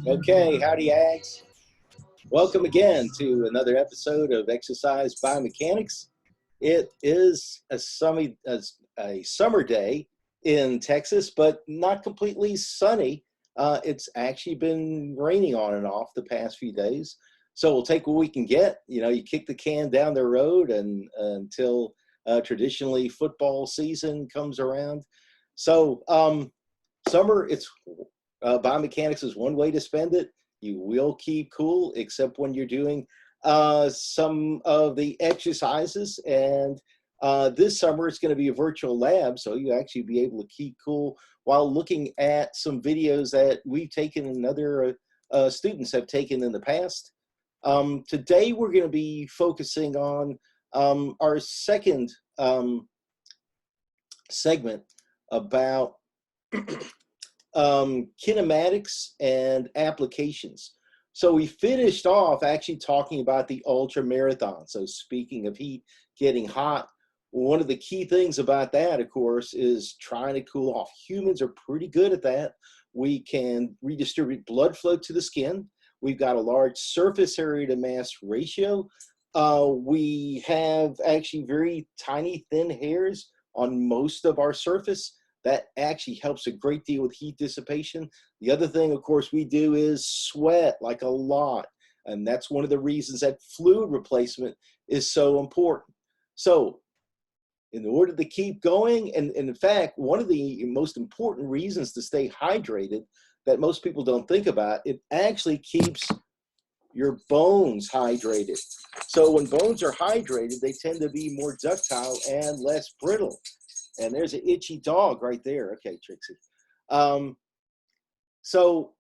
Okay, howdy, Ags. Welcome again to another episode of Exercise Biomechanics. It is a summer day in Texas, but not completely sunny. It's actually been raining on and off the past few days. So we'll take what we can get. You know, you kick the can down the road and until traditionally football season comes around. So summer, biomechanics is one way to spend it. You will keep cool, except when you're doing some of the exercises. And this summer, it's going to be a virtual lab, so you actually be able to keep cool while looking at some videos that we've taken and other students have taken in the past. Today, we're going to be focusing on our second segment about kinematics and applications. So we finished off actually talking about the ultra marathon. So speaking of heat getting hot, one of the key things about that, of course, is trying to cool off. Humans are pretty good at that. We can redistribute blood flow to the skin. We've got a large surface area to mass ratio. We have actually very tiny, thin hairs on most of our surface. That actually helps a great deal with heat dissipation. The other thing, of course, we do is sweat like a lot. And that's one of the reasons that fluid replacement is so important. So in order to keep going, and in fact, one of the most important reasons to stay hydrated that most people don't think about, it actually keeps your bones hydrated. So when bones are hydrated, they tend to be more ductile and less brittle. And there's an itchy dog right there. Okay, Trixie. So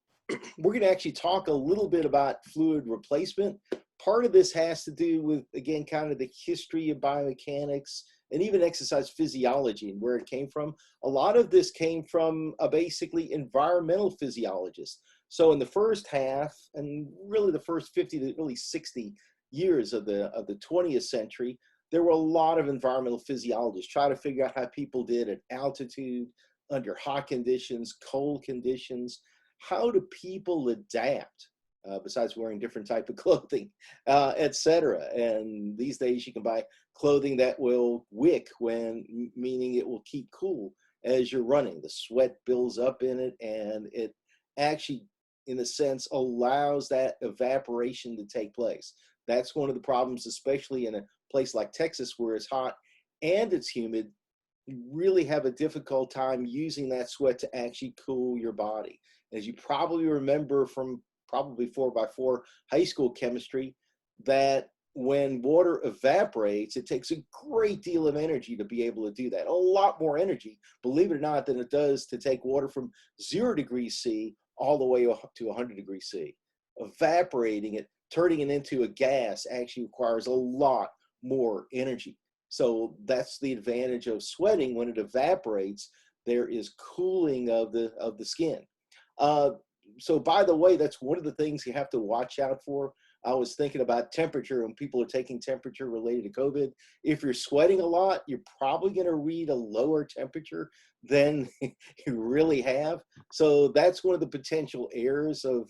we're going to actually talk a little bit about fluid replacement. Part of this has to do with, again, kind of the history of biomechanics and even exercise physiology and where it came from. A lot of this came from basically environmental physiologists. So in the first half, and really the first 50 to really 60 years of the 20th century, there were a lot of environmental physiologists trying to figure out how people did at altitude, under hot conditions, cold conditions. How do people adapt besides wearing different type of clothing, etc. And these days you can buy clothing that will wick, meaning it will keep cool as you're running. The sweat builds up in it, and it actually, in a sense, allows that evaporation to take place. That's one of the problems, especially in a place like Texas where it's hot and it's humid. You really have a difficult time using that sweat to actually cool your body. As you probably remember from probably 4x4 high school chemistry, that when water evaporates, it takes a great deal of energy to be able to do that. A lot more energy, believe it or not, than it does to take water from 0 degrees C all the way up to 100 degrees C. Evaporating it, turning it into a gas actually requires a lot more energy. So that's the advantage of sweating. When it evaporates, there is cooling of the skin. So by the way, that's one of the things you have to watch out for. I was thinking about temperature, and people are taking temperature related to COVID. If you're sweating a lot, you're probably going to read a lower temperature than you really have. So that's one of the potential errors of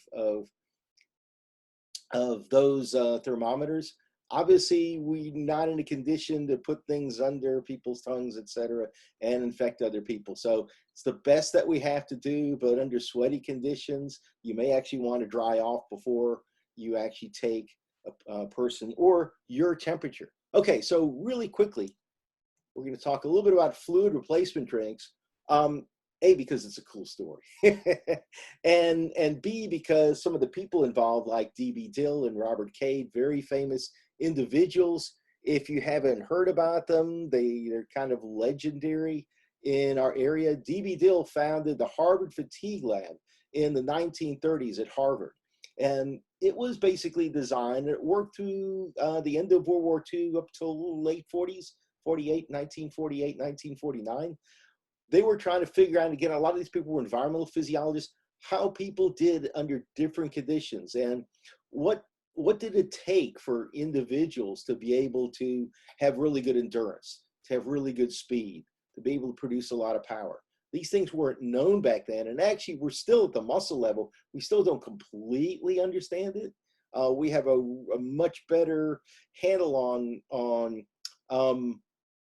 those thermometers. Obviously, we're not in a condition to put things under people's tongues, etc., and infect other people. So it's the best that we have to do, but under sweaty conditions, you may actually want to dry off before you actually take a person or your temperature. Okay, so really quickly, we're going to talk a little bit about fluid replacement drinks. A, because it's a cool story, and B, because some of the people involved, like D.B. Dill and Robert Cade, very famous individuals. If you haven't heard about them, they're kind of legendary in our area. D.B. Dill founded the Harvard Fatigue Lab in the 1930s at Harvard. And it was basically designed, it worked through the end of World War II up till late 40s, 1948, 1949. They were trying to figure out, again, a lot of these people were environmental physiologists, how people did under different conditions and what did it take for individuals to be able to have really good endurance, to have really good speed, to be able to produce a lot of power. These things weren't known back then, and actually we're still at the muscle level. We still don't completely understand it. We have a much better handle on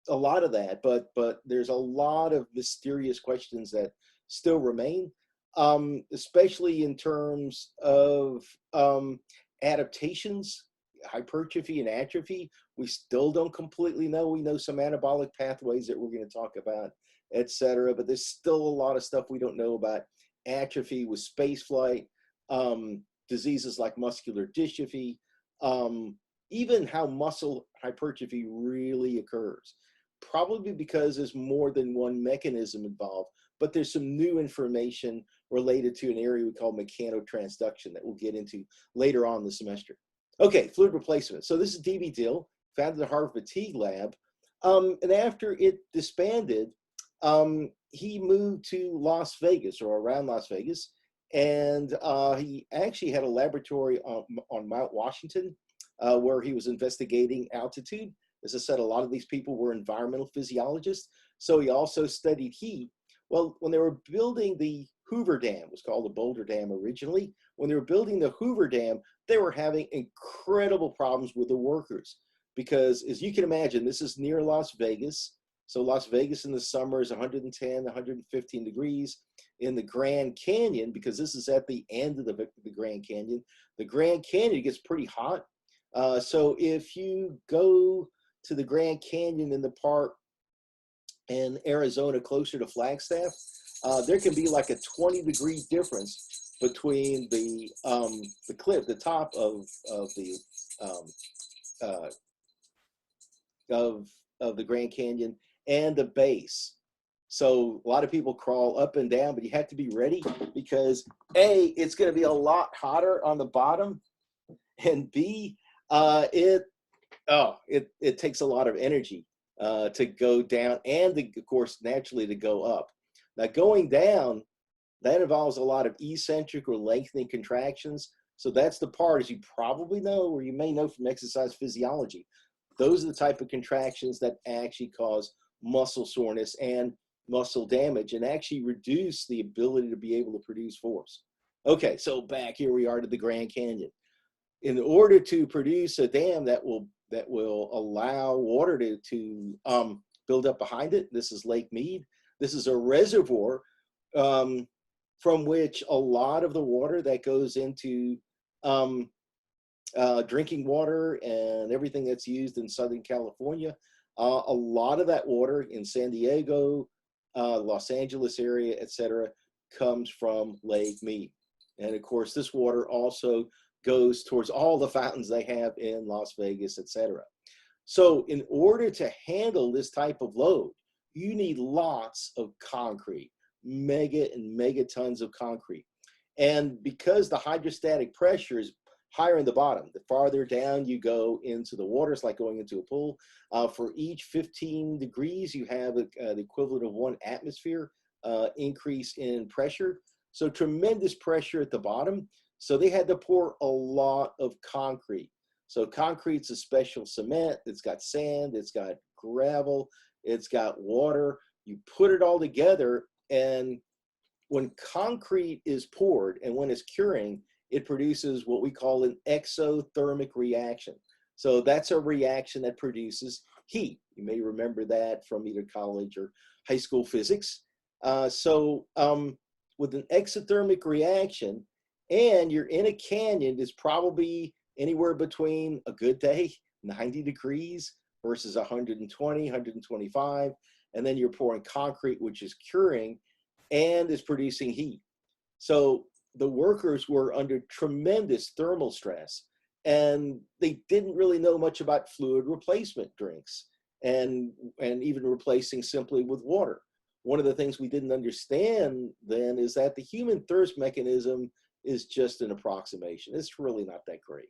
a lot of that, but there's a lot of mysterious questions that still remain, especially in terms of adaptations, hypertrophy and atrophy. We still don't completely know. We know some anabolic pathways that we're going to talk about, etc. But there's still a lot of stuff we don't know about atrophy with spaceflight, diseases like muscular dystrophy, even how muscle hypertrophy really occurs. Probably because there's more than one mechanism involved, but there's some new information related to an area we call mechanotransduction that we'll get into later on in the semester. Okay, fluid replacement. So this is D.B. Dill, founded the Harvard Fatigue Lab. And after it disbanded, he moved to Las Vegas or around Las Vegas. And he actually had a laboratory on Mount Washington where he was investigating altitude. As I said, a lot of these people were environmental physiologists. So he also studied heat. Well, when they were building the Hoover Dam, it was called the Boulder Dam originally. When they were building the Hoover Dam, they were having incredible problems with the workers because, as you can imagine, this is near Las Vegas. So Las Vegas in the summer is 110, 115 degrees. In the Grand Canyon, because this is at the end of the Grand Canyon gets pretty hot. So if you go to the Grand Canyon in the park in Arizona, closer to Flagstaff, there can be like a 20-degree difference between the cliff, the top of the Grand Canyon and the base. So a lot of people crawl up and down, but you have to be ready because A, it's going to be a lot hotter on the bottom, and B, it takes a lot of energy to go down and, of course, naturally to go up. Now, going down, that involves a lot of eccentric or lengthening contractions. So that's the part, as you probably know, or you may know from exercise physiology. Those are the type of contractions that actually cause muscle soreness and muscle damage and actually reduce the ability to be able to produce force. Okay, so back here we are to the Grand Canyon. In order to produce a dam that will allow water to build up behind it, this is Lake Mead. This is a reservoir from which a lot of the water that goes into drinking water and everything that's used in Southern California, a lot of that water in San Diego, Los Angeles area, etc., comes from Lake Mead. And of course, this water also goes towards all the fountains they have in Las Vegas, etc. So in order to handle this type of load, you need lots of concrete, mega and megatons of concrete. And because the hydrostatic pressure is higher in the bottom, the farther down you go into the water, it's like going into a pool. For each 15 degrees, you have the equivalent of 1 atmosphere increase in pressure. So tremendous pressure at the bottom. So they had to pour a lot of concrete. So concrete's a special cement. It's got sand, it's got gravel, it's got water. You put it all together, and when concrete is poured and when it's curing, it produces what we call an exothermic reaction. So that's a reaction that produces heat. You may remember that from either college or high school physics. With an exothermic reaction, and you're in a canyon, it's probably anywhere between a good day, 90 degrees versus 120, 125, and then you're pouring concrete, which is curing and is producing heat. So the workers were under tremendous thermal stress, and they didn't really know much about fluid replacement drinks and even replacing simply with water. one of the things we didn't understand then is that the human thirst mechanism is just an approximation. It's really not that great.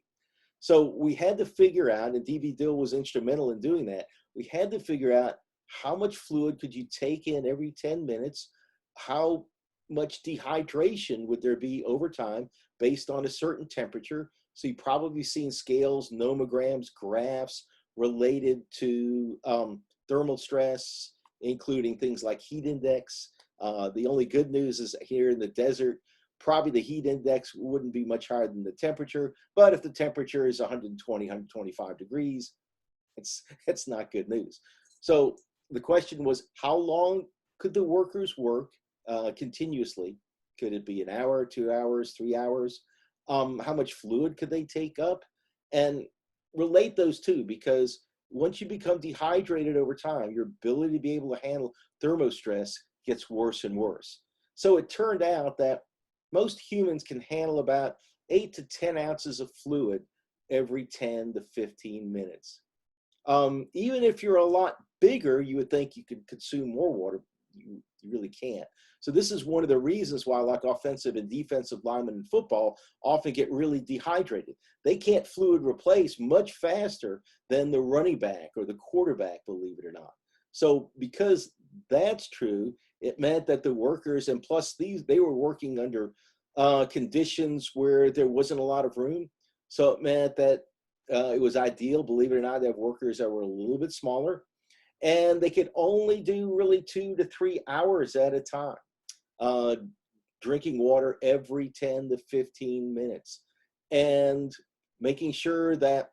So we had to figure out, and D.B. Dill was instrumental in doing that, we had to figure out how much fluid could you take in every 10 minutes, how much dehydration would there be over time based on a certain temperature. So you've probably seen scales, nomograms, graphs related to thermal stress, including things like heat index. The only good news is here in the desert, probably the heat index wouldn't be much higher than the temperature, but if the temperature is 120, 125 degrees, it's not good news. So the question was, how long could the workers work continuously? Could it be an hour, 2 hours, 3 hours? How much fluid could they take up? And relate those two, because once you become dehydrated over time, your ability to be able to handle thermostress gets worse and worse. So it turned out that most humans can handle about 8 to 10 ounces of fluid every 10 to 15 minutes. Even if you're a lot bigger, you would think you could consume more water. You really can't. So this is one of the reasons why, like, offensive and defensive linemen in football often get really dehydrated. They can't fluid replace much faster than the running back or the quarterback, believe it or not. So because that's true, it meant that the workers, and plus they were working under conditions where there wasn't a lot of room. So it meant that it was ideal, believe it or not, to have workers that were a little bit smaller, and they could only do really 2 to 3 hours at a time, drinking water every 10 to 15 minutes, and making sure that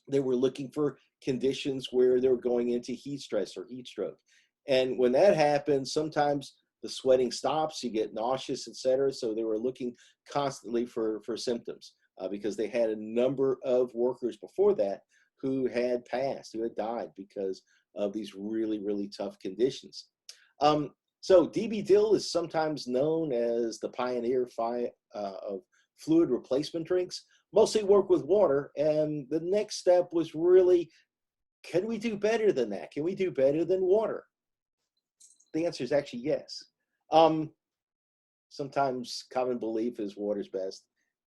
they were looking for conditions where they were going into heat stress or heat stroke. And when that happens, sometimes the sweating stops, you get nauseous, etc. So they were looking constantly for symptoms because they had a number of workers before that who had passed, who had died because of these really, really tough conditions. So D.B. Dill is sometimes known as the pioneer of fluid replacement drinks. Mostly work with water, and the next step was really, can we do better than that? Can we do better than water? The answer is actually yes. Sometimes common belief is water's best,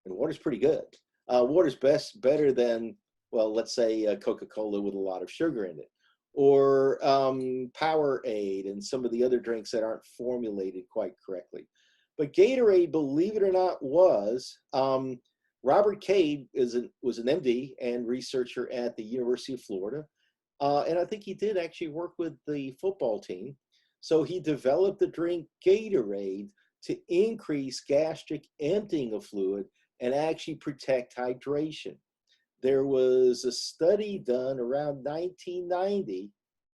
and water's pretty good. Water's better than, well, let's say Coca-Cola with a lot of sugar in it, or Powerade and some of the other drinks that aren't formulated quite correctly. But Gatorade, believe it or not, was Robert Cade was an MD and researcher at the University of Florida, and I think he did actually work with the football team. So he developed the drink Gatorade to increase gastric emptying of fluid and actually protect hydration. There was a study done around 1990,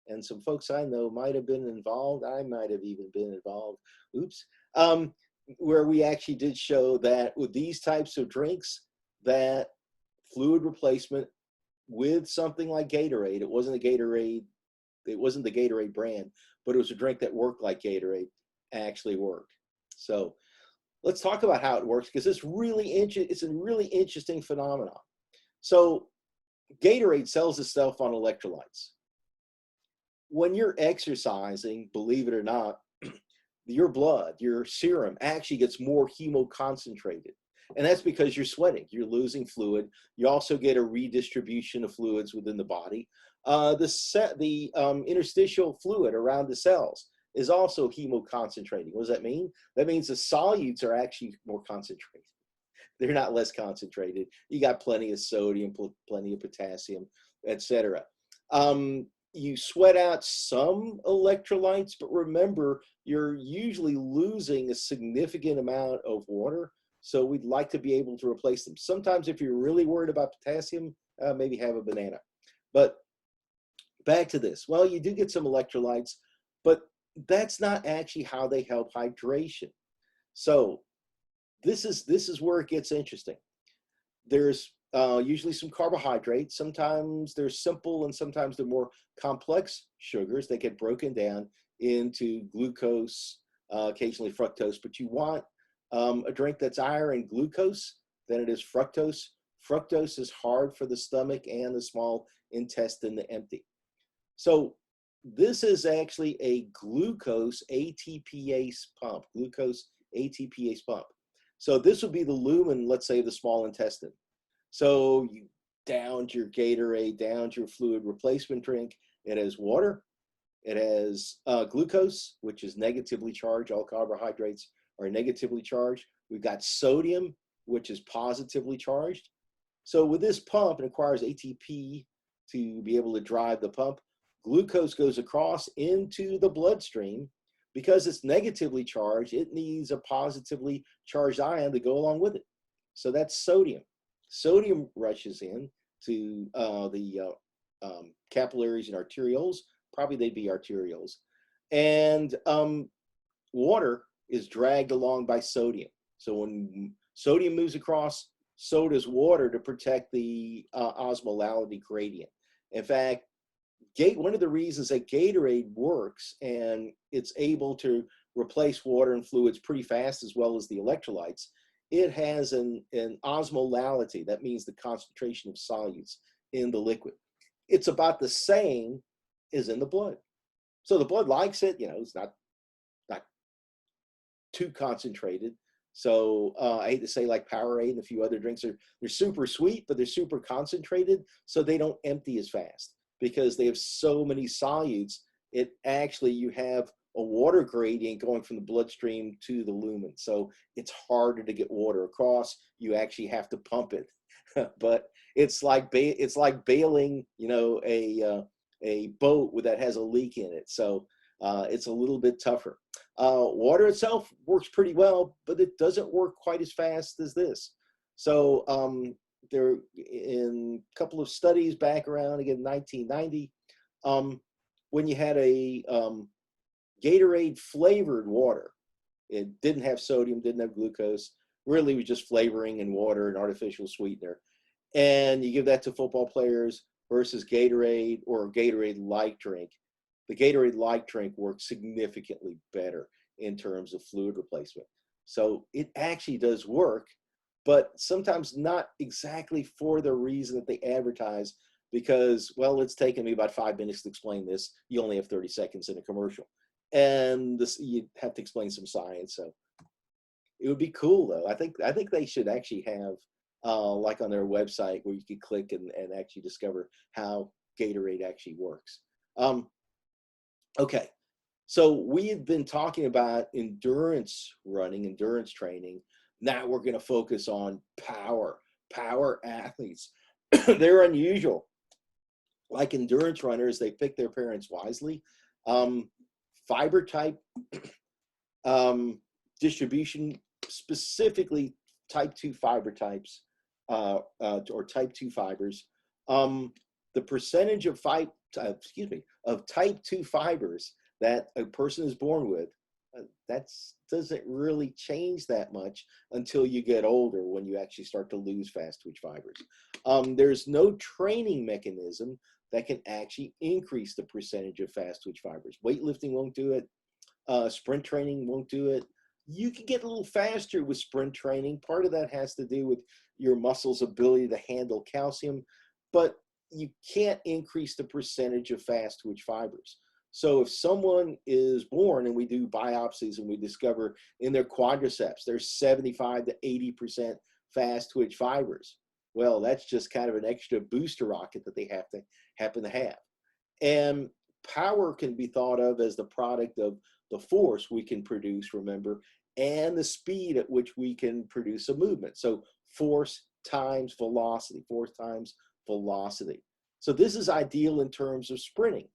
and some folks I know might have been involved. I might have even been involved. Oops. Where we actually did show that with these types of drinks, that fluid replacement with something like Gatorade, it wasn't the Gatorade brand, but it was a drink that worked like Gatorade, actually worked. So let's talk about how it works, because it's a really interesting phenomenon. So Gatorade sells itself on electrolytes. When you're exercising, believe it or not, your blood, your serum actually gets more hemoconcentrated. And that's because you're sweating, you're losing fluid. You also get a redistribution of fluids within the body. The interstitial fluid around the cells is also hemoconcentrating. What does that mean? That means the solutes are actually more concentrated. They're not less concentrated. You got plenty of sodium, plenty of potassium, etc. You sweat out some electrolytes, but remember, you're usually losing a significant amount of water. So we'd like to be able to replace them. Sometimes if you're really worried about potassium, maybe have a banana. But back to this. Well, you do get some electrolytes, but that's not actually how they help hydration. So this is where it gets interesting. There's usually some carbohydrates. Sometimes they're simple and sometimes they're more complex sugars that get broken down into glucose, occasionally fructose. But you want a drink that's higher in glucose than it is fructose. Fructose is hard for the stomach and the small intestine to empty. So this is actually a glucose ATPase pump, glucose ATPase pump. So this would be the lumen, let's say, the small intestine. So you downed your Gatorade, downed your fluid replacement drink. It has water. It has glucose, which is negatively charged. All carbohydrates are negatively charged. We've got sodium, which is positively charged. So with this pump, it requires ATP to be able to drive the pump. Glucose goes across into the bloodstream. Because it's negatively charged, it needs a positively charged ion to go along with it. So that's sodium. Sodium rushes in to the capillaries and arterioles. Probably they'd be arterioles. And water is dragged along by sodium. So when sodium moves across, so does water to protect the osmolality gradient. In fact, one of the reasons that Gatorade works and it's able to replace water and fluids pretty fast, as well as the electrolytes, it has an osmolality. That means the concentration of solutes in the liquid. It's about the same as in the blood. So the blood likes it. You know, it's not too concentrated. So I hate to say, like Powerade and a few other drinks, they're super sweet, but they're super concentrated, so they don't empty as fast. Because they have so many solutes, it actually, you have a water gradient going from the bloodstream to the lumen. So it's harder to get water across. You actually have to pump it. But it's like bailing, you know, a boat that has a leak in it. So it's a little bit tougher. Water itself works pretty well, but it doesn't work quite as fast as this. So there, in a couple of studies back around, again, 1990, when you had a Gatorade flavored water, it didn't have sodium, didn't have glucose, really was just flavoring and water and artificial sweetener. And you give that to football players versus Gatorade or Gatorade-like drink. The Gatorade-like drink works significantly better in terms of fluid replacement. So it actually does work, but sometimes not exactly for the reason that they advertise, because, well, it's taken me about 5 minutes to explain this. You only have 30 seconds in a commercial. And you have to explain some science. So it would be cool, though. I think they should actually have, like on their website, where you could click and actually discover how Gatorade actually works. Okay, so we have been talking about endurance running, endurance training. Now we're going to focus on power athletes. They're unusual. Like endurance runners, they pick their parents wisely. Fiber type distribution, specifically type 2 fiber types, or type 2 fibers. The percentage of type 2 fibers that a person is born with, that doesn't really change that much until you get older, when you actually start to lose fast twitch fibers. There's no training mechanism that can actually increase the percentage of fast twitch fibers. Weightlifting won't do it. Sprint training won't do it. You can get a little faster with sprint training. Part of that has to do with your muscles' ability to handle calcium, but you can't increase the percentage of fast twitch fibers. So if someone is born and we do biopsies and we discover in their quadriceps there's 75 to 80% fast twitch fibers, well, that's just kind of an extra booster rocket that they happen to have. And power can be thought of as the product of the force we can produce, remember, and the speed at which we can produce a movement. So force times velocity, force times velocity. So this is ideal in terms of sprinting.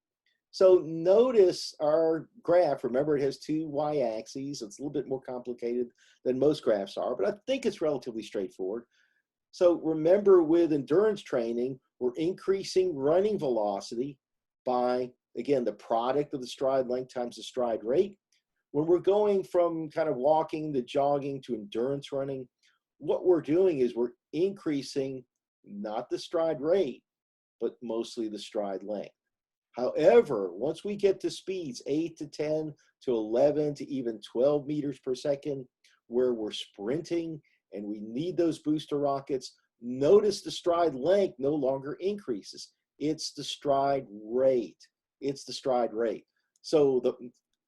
So notice our graph. Remember, it has two y-axes. It's a little bit more complicated than most graphs are, but I think it's relatively straightforward. So remember, with endurance training, we're increasing running velocity by, again, the product of the stride length times the stride rate. When we're going from kind of walking to jogging to endurance running, what we're doing is we're increasing not the stride rate, but mostly the stride length. However, once we get to speeds 8 to 10 to 11 to even 12 meters per second, where we're sprinting and we need those booster rockets, notice the stride length no longer increases. It's the stride rate. it's the stride rate. So the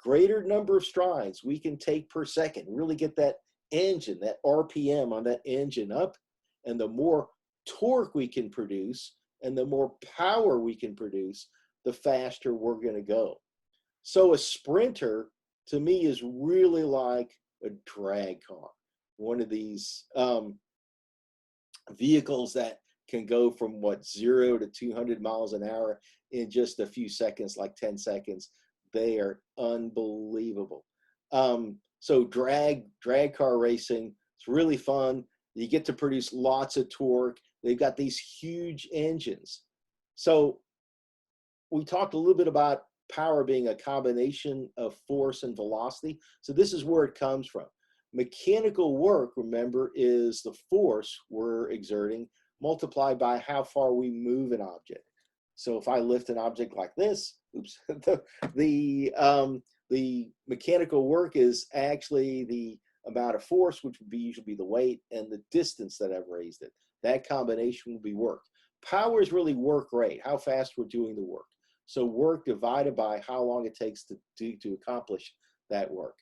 greater number of strides we can take per second, really get that engine, that RPM on that engine up, and the more torque we can produce and the more power we can produce, the faster we're going to go. So a sprinter, to me, is really like a drag car, one of these vehicles that can go from 0 to 200 miles an hour in just a few seconds, like 10 seconds. They are unbelievable. So drag car racing, it's really fun. You get to produce lots of torque. They've got these huge engines. So we talked a little bit about power being a combination of force and velocity. So this is where it comes from. Mechanical work, remember, is the force we're exerting multiplied by how far we move an object. So if I lift an object like this, oops, the mechanical work is actually the amount of force, which would be usually the weight, and the distance that I've raised it. That combination will be work. Power is really work rate, how fast we're doing the work. So work divided by how long it takes to accomplish that work.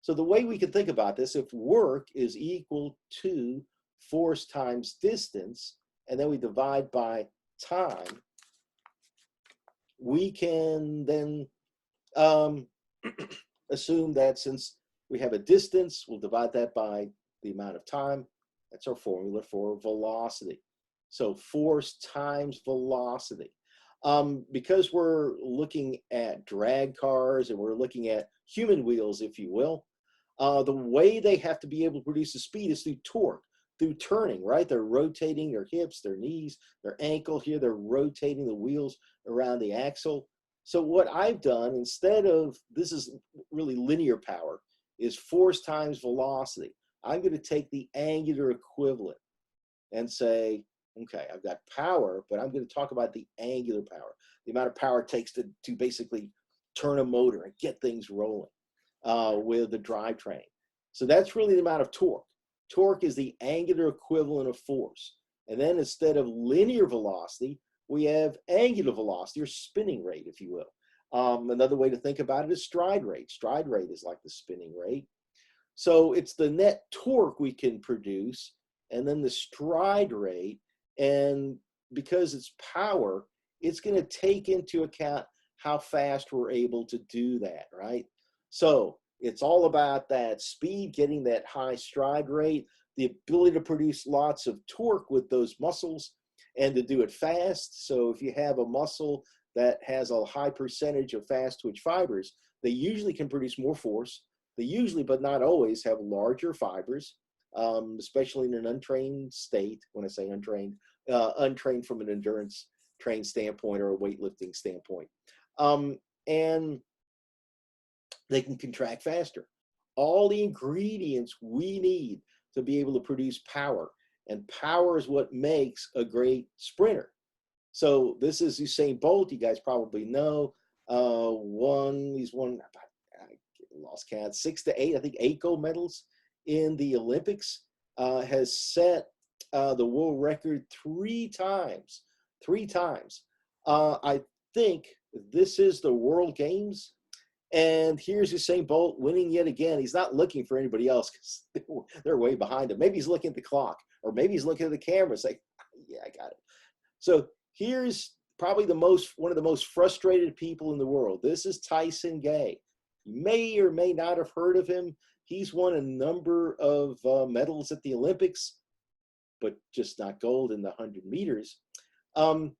So the way we can think about this, if work is equal to force times distance, and then we divide by time, we can then assume that since we have a distance, we'll divide that by the amount of time. That's our formula for velocity. So force times velocity. Because we're looking at drag cars and we're looking at human wheels, if you will, the way they have to be able to produce the speed is through torque, through turning, right? They're rotating their hips, their knees, their ankle here. They're rotating the wheels around the axle. So what I've done, instead of, this is really linear power, is force times velocity. I'm going to take the angular equivalent and say, okay, I've got power, but I'm going to talk about the angular power, the amount of power it takes to basically turn a motor and get things rolling with the drivetrain. So that's really the amount of torque. Torque is the angular equivalent of force. And then instead of linear velocity, we have angular velocity, or spinning rate, if you will. Another way to think about it is stride rate. Stride rate is like the spinning rate. So it's the net torque we can produce, and then the stride rate. And because it's power, it's going to take into account how fast we're able to do that, right? So it's all about that speed, getting that high stride rate, the ability to produce lots of torque with those muscles, and to do it fast. So if you have a muscle that has a high percentage of fast twitch fibers, they usually can produce more force. They usually, but not always, have larger fibers, especially in an untrained state. When I say untrained, untrained from an endurance trained standpoint or a weightlifting standpoint. And they can contract faster. All the ingredients we need to be able to produce power. And power is what makes a great sprinter. So this is Usain Bolt. You guys probably know. He's won, I lost count, 6 to 8, I think 8 gold medals in the Olympics. Has set the world record 3 times. 3 times. I think this is the World Games. And here's Usain Bolt winning yet again. He's not looking for anybody else because they're way behind him. Maybe he's looking at the clock, or maybe he's looking at the camera and saying, yeah, I got it. So here's probably one of the most frustrated people in the world. This is Tyson Gay. You may or may not have heard of him. He's won a number of medals at the Olympics, but just not gold in the 100 meters. Both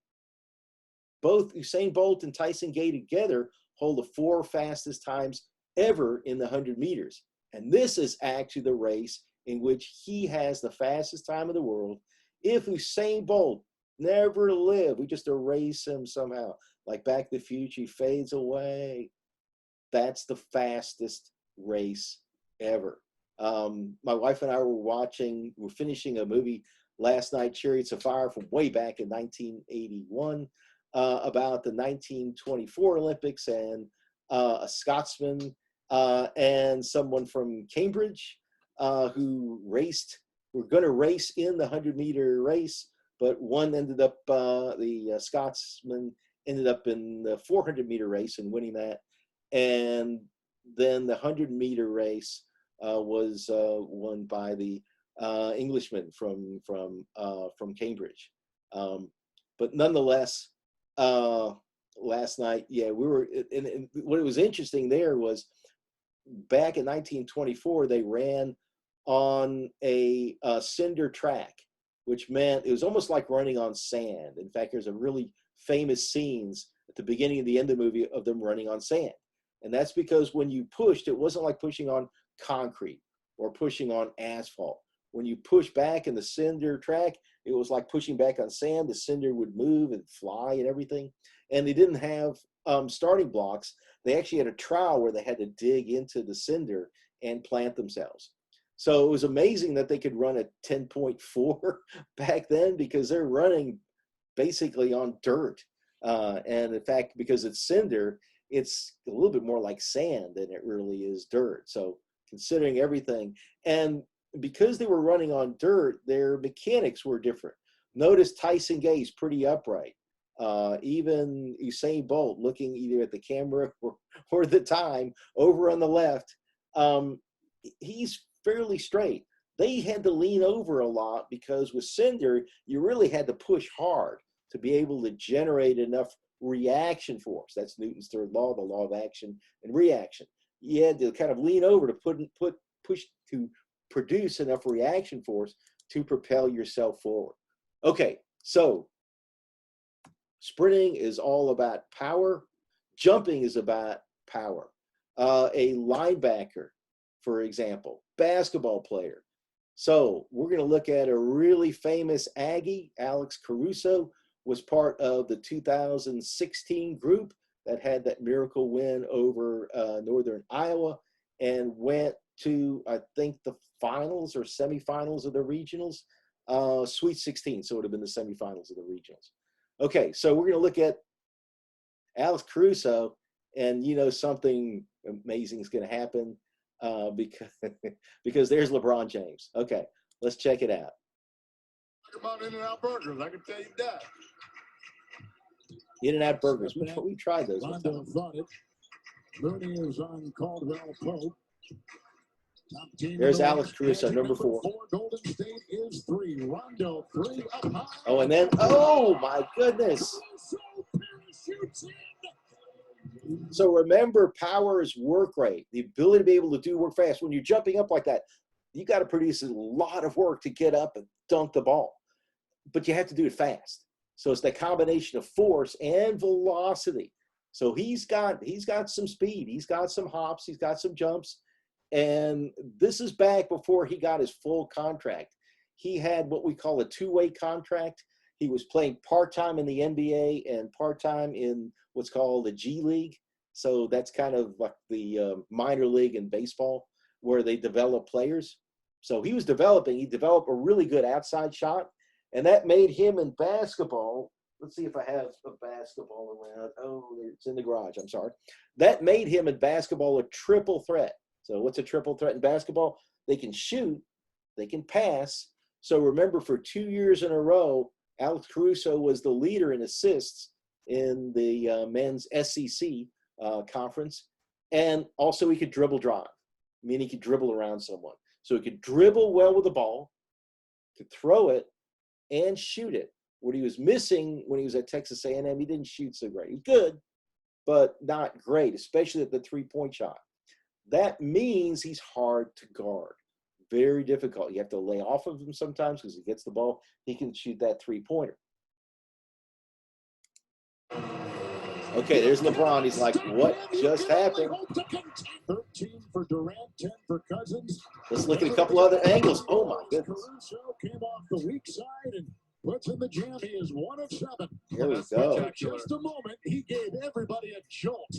Usain Bolt and Tyson Gay together hold the 4 fastest times ever in the 100 meters. And this is actually the race in which he has the fastest time in the world. If Usain Bolt never lived, we just erase him somehow. Like Back to the Future, he fades away. That's the fastest race ever. My wife and I we're finishing a movie last night, Chariots of Fire, from way back in 1981. About the 1924 Olympics, and a Scotsman and someone from Cambridge who were going to race in the 100-meter race, but one ended up, the Scotsman ended up in the 400-meter race and winning that. And then the 100-meter race was won by the Englishman from Cambridge. But nonetheless, last night, yeah, we were. And what was interesting there was back in 1924 they ran on a cinder track, which meant it was almost like running on sand. In fact, there's a really famous scenes at the beginning and the end of the movie of them running on sand. And that's because when you pushed, it wasn't like pushing on concrete or pushing on asphalt. When you push back in the cinder track, it was like pushing back on sand. The cinder would move and fly and everything. And they didn't have starting blocks. They actually had a trowel where they had to dig into the cinder and plant themselves. So it was amazing that they could run at 10.4 back then, because they're running basically on dirt. And in fact, because it's cinder, it's a little bit more like sand than it really is dirt. So considering everything, and because they were running on dirt, their mechanics were different. Notice Tyson Gay's pretty upright. Even Usain Bolt, looking either at the camera or the time over on the left, he's fairly straight. They had to lean over a lot because with cinder, you really had to push hard to be able to generate enough reaction force. That's Newton's third law, the law of action and reaction. You had to kind of lean over to push to produce enough reaction force to propel yourself forward. Okay, so sprinting is all about power. Jumping is about power. A linebacker, for example, basketball player. So we're going to look at a really famous Aggie. Alex Caruso was part of the 2016 group that had that miracle win over Northern Iowa and went to, I think, the finals or semifinals of the regionals, Sweet 16. So it would have been the semifinals of the regionals. Okay, so we're going to look at Alex Caruso, and you know something amazing is going to happen because there's LeBron James. Okay, let's check it out. Talk about In-N-Out Burgers, I can tell you that. In-N-Out Burgers, we tried those. Rondo thought it. Looney is on Caldwell Pope. There's Alex Caruso, number 4. Golden State is 3. Rondo 3 up high. Oh, and then, oh my goodness. So remember, power is work rate, the ability to be able to do work fast. When you're jumping up like that, you got to produce a lot of work to get up and dunk the ball, but you have to do it fast. So it's the combination of force and velocity. So he's got some speed, he's got some hops, he's got some jumps. And this is back before he got his full contract. He had what we call a two-way contract. He was playing part-time in the NBA and part-time in what's called the G League. So that's kind of like the minor league in baseball where they develop players. So he developed a really good outside shot. And that made him in basketball. Let's see if I have a basketball around. Oh, it's in the garage. I'm sorry. That made him in basketball a triple threat. So what's a triple threat in basketball? They can shoot, they can pass. So remember, for 2 years in a row, Alex Caruso was the leader in assists in the men's SEC conference. And also he could dribble drive, meaning he could dribble around someone. So he could dribble well with the ball, could throw it, and shoot it. What he was missing when he was at Texas A&M, he didn't shoot so great. He was good, but not great, especially at the three-point shot. That means he's hard to guard. Very difficult. You have to lay off of him sometimes because he gets the ball. He can shoot that three-pointer. Okay, there's LeBron. He's like, what just happened? 13 for Durant, 10 for Cousins. Let's look at a couple other angles. Oh, my goodness. Caruso came off the weak side and puts in the jam. He is 1 of 7. Here we go. For just a moment, he gave everybody a jolt.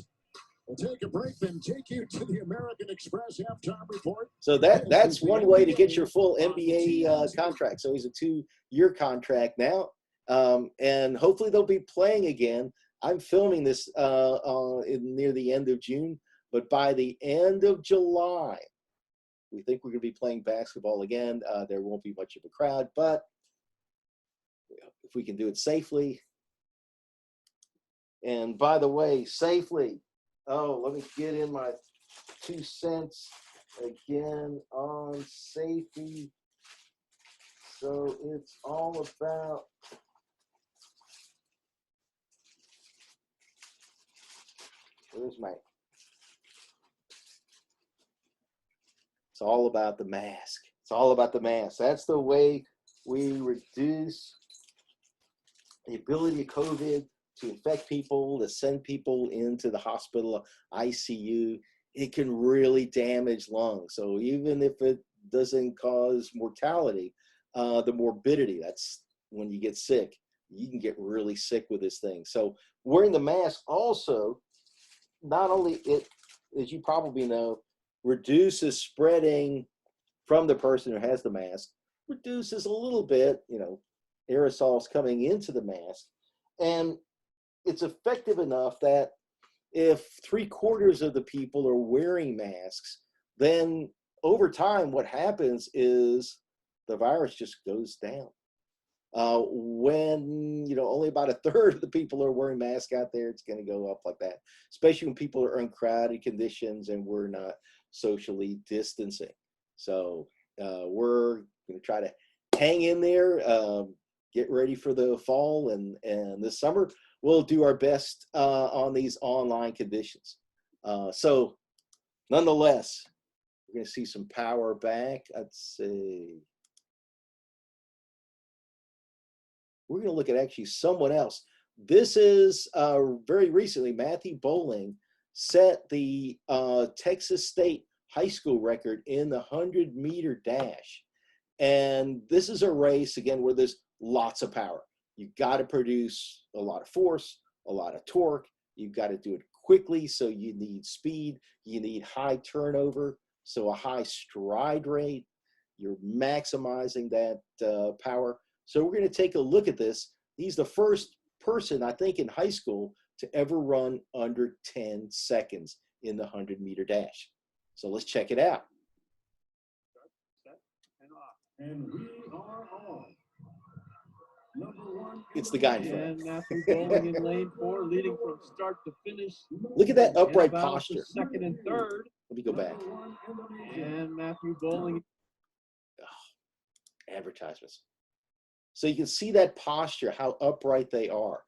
We'll take a break, then take you to the American Express halftime report. So that's one way to get your full NBA contract. So he's a 2-year contract now, and hopefully they'll be playing again. I'm filming this near the end of June, but by the end of July, we think we're going to be playing basketball again. There won't be much of a crowd, but if we can do it safely, And by the way, safely. Oh, let me get in my 2 cents again on safety. So it's all about where's my it's all about the mask. It's all about the mask. That's the way we reduce the ability of COVID to infect people, to send people into the hospital, ICU. It can really damage lungs. So even if it doesn't cause mortality, the morbidity, that's when you get sick, you can get really sick with this thing. So wearing the mask also, not only it, as you probably know, reduces spreading from the person who has the mask, reduces a little bit, aerosols coming into the mask. And it's effective enough that if 3/4 of the people are wearing masks, then over time, what happens is the virus just goes down. When only about 1/3 of the people are wearing masks out there, it's going to go up like that, especially when people are in crowded conditions and we're not socially distancing. So we're going to try to hang in there, get ready for the fall, and this summer we'll do our best on these online conditions. So nonetheless, we're going to see some power back. Let's see. We're going to look at actually someone else. This is very recently, Matthew Bowling set the Texas State high school record in the 100-meter dash. And this is a race, again, where there's lots of power. You've got to produce a lot of force, a lot of torque. You've got to do it quickly, so you need speed. You need high turnover, so a high stride rate. You're maximizing that power. So we're going to take a look at this. He's the first person, I think, in high school to ever run under 10 seconds in the 100-meter dash. So let's check it out. And we are on. It's the guy in front. And Matthew Bowling in lane 4, leading from start to finish. Look at that upright posture. Second and third. Let me go back. And Matthew Bowling. Oh, advertisements. So you can see that posture, how upright they are.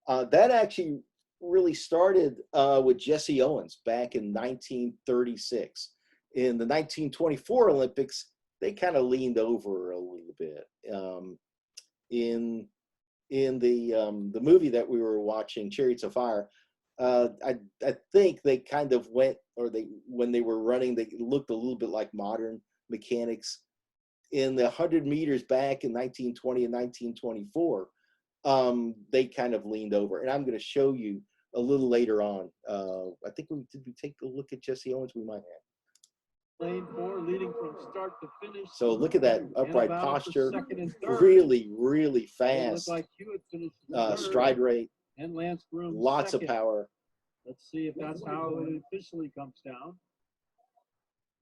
That actually really started with Jesse Owens back in 1936. In the 1924 Olympics, they kind of leaned over a little bit. In the movie that we were watching, Chariots of Fire, I think they kind of went, or when they were running, they looked a little bit like modern mechanics. In the 100 meters back in 1920 and 1924, they kind of leaned over. And I'm going to show you a little later on. I think did we take a look at Jesse Owens? We might have. Lane 4, leading from start to finish. So look at that upright posture. Really, really fast. Like Hewitt finished stride rate. And Lance Broom lots second. Of power. Let's see if that's how it officially comes down.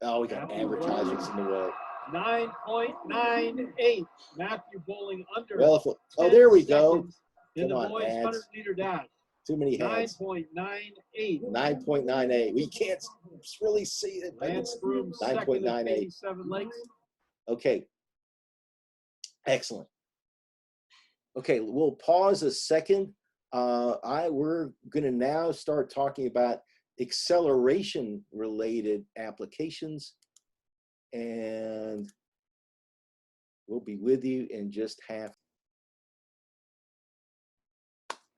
Oh, we got advertisements in the way. 9.98. Matthew Bowling under. Well, there we go. In the boys' 100-meter dash. Too many hands. 9.98. 9.98. We can't really see it. Lance Broom 9.98. 7 legs. Okay. Excellent. Okay, we'll pause a second. We're going to now start talking about acceleration-related applications, and we'll be with you in just half.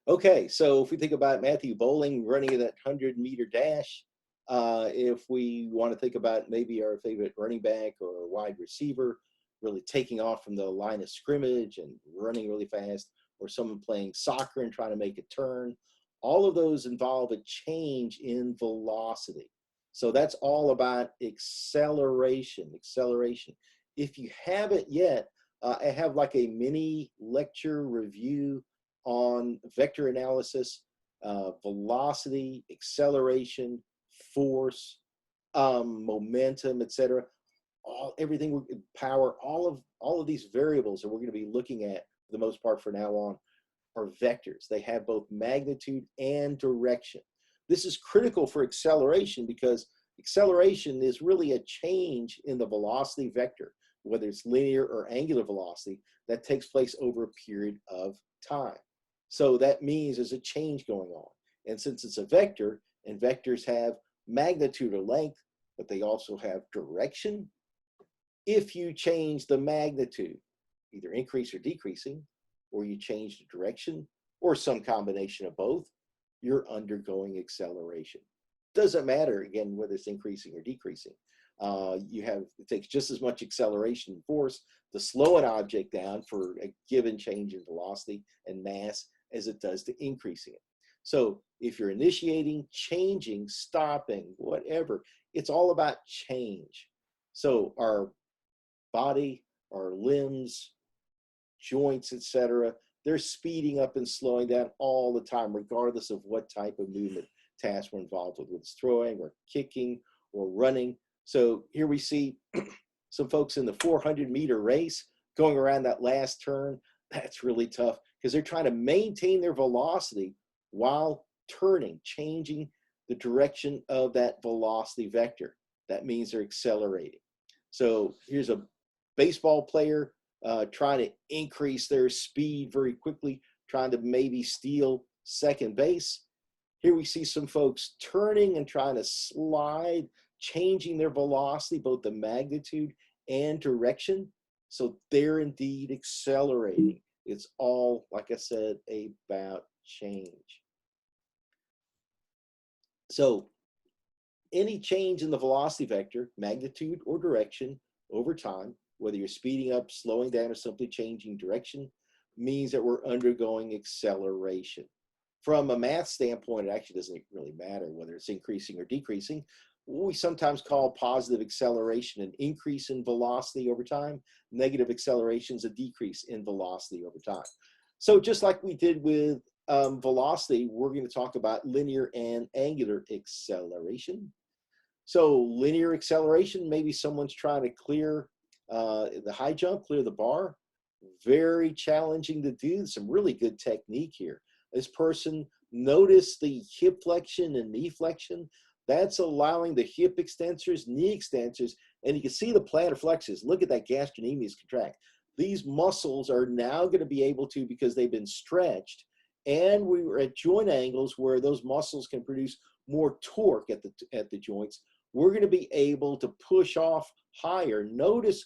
Okay, so if we think about Matthew Bowling running that 100-meter dash, if we want to think about maybe our favorite running back or wide receiver really taking off from the line of scrimmage and running really fast, or someone playing soccer and trying to make a turn, all of those involve a change in velocity. So that's all about acceleration. If you haven't yet, I have like a mini lecture review on vector analysis, velocity, acceleration, force, momentum, etc. Everything, power, all of these variables that we're going to be looking at for the most part for now on. are vectors. They have both magnitude and direction. This is critical for acceleration because acceleration is really a change in the velocity vector, whether it's linear or angular velocity, that takes place over a period of time. So that means there's a change going on. And since it's a vector, and vectors have magnitude or length, but they also have direction, if you change the magnitude, either increase or decreasing, or you change the direction, or some combination of both, you're undergoing acceleration. Doesn't matter, again, whether it's increasing or decreasing. It takes just as much acceleration and force to slow an object down for a given change in velocity and mass as it does to increasing it. So if you're initiating, changing, stopping, whatever, it's all about change. So our body, our limbs, joints, etc., they're speeding up and slowing down all the time, regardless of what type of movement task we're involved with, whether it's throwing or kicking or running. So here we see some folks in the 400-meter race going around that last turn. That's really tough because they're trying to maintain their velocity while turning, changing the direction of that velocity vector. That means they're accelerating. So here's a baseball player trying to increase their speed very quickly, trying to maybe steal second base. Here we see some folks turning and trying to slide, changing their velocity, both the magnitude and direction. So they're indeed accelerating. It's all, like I said, about change. So any change in the velocity vector, magnitude or direction over time, whether you're speeding up, slowing down, or simply changing direction, means that we're undergoing acceleration. From a math standpoint, it actually doesn't really matter whether it's increasing or decreasing. We sometimes call positive acceleration an increase in velocity over time. Negative acceleration is a decrease in velocity over time. So just like we did with velocity, we're going to talk about linear and angular acceleration. So linear acceleration, maybe someone's trying to clear the high jump, clear the bar. Very challenging to do. Some really good technique here. This person, notice the hip flexion and knee flexion. That's allowing the hip extensors, knee extensors, and you can see the plantar flexors. Look at that gastrocnemius contract. These muscles are now going to be able to, because they've been stretched, and we were at joint angles where those muscles can produce more torque at the joints. We're going to be able to push off higher. Notice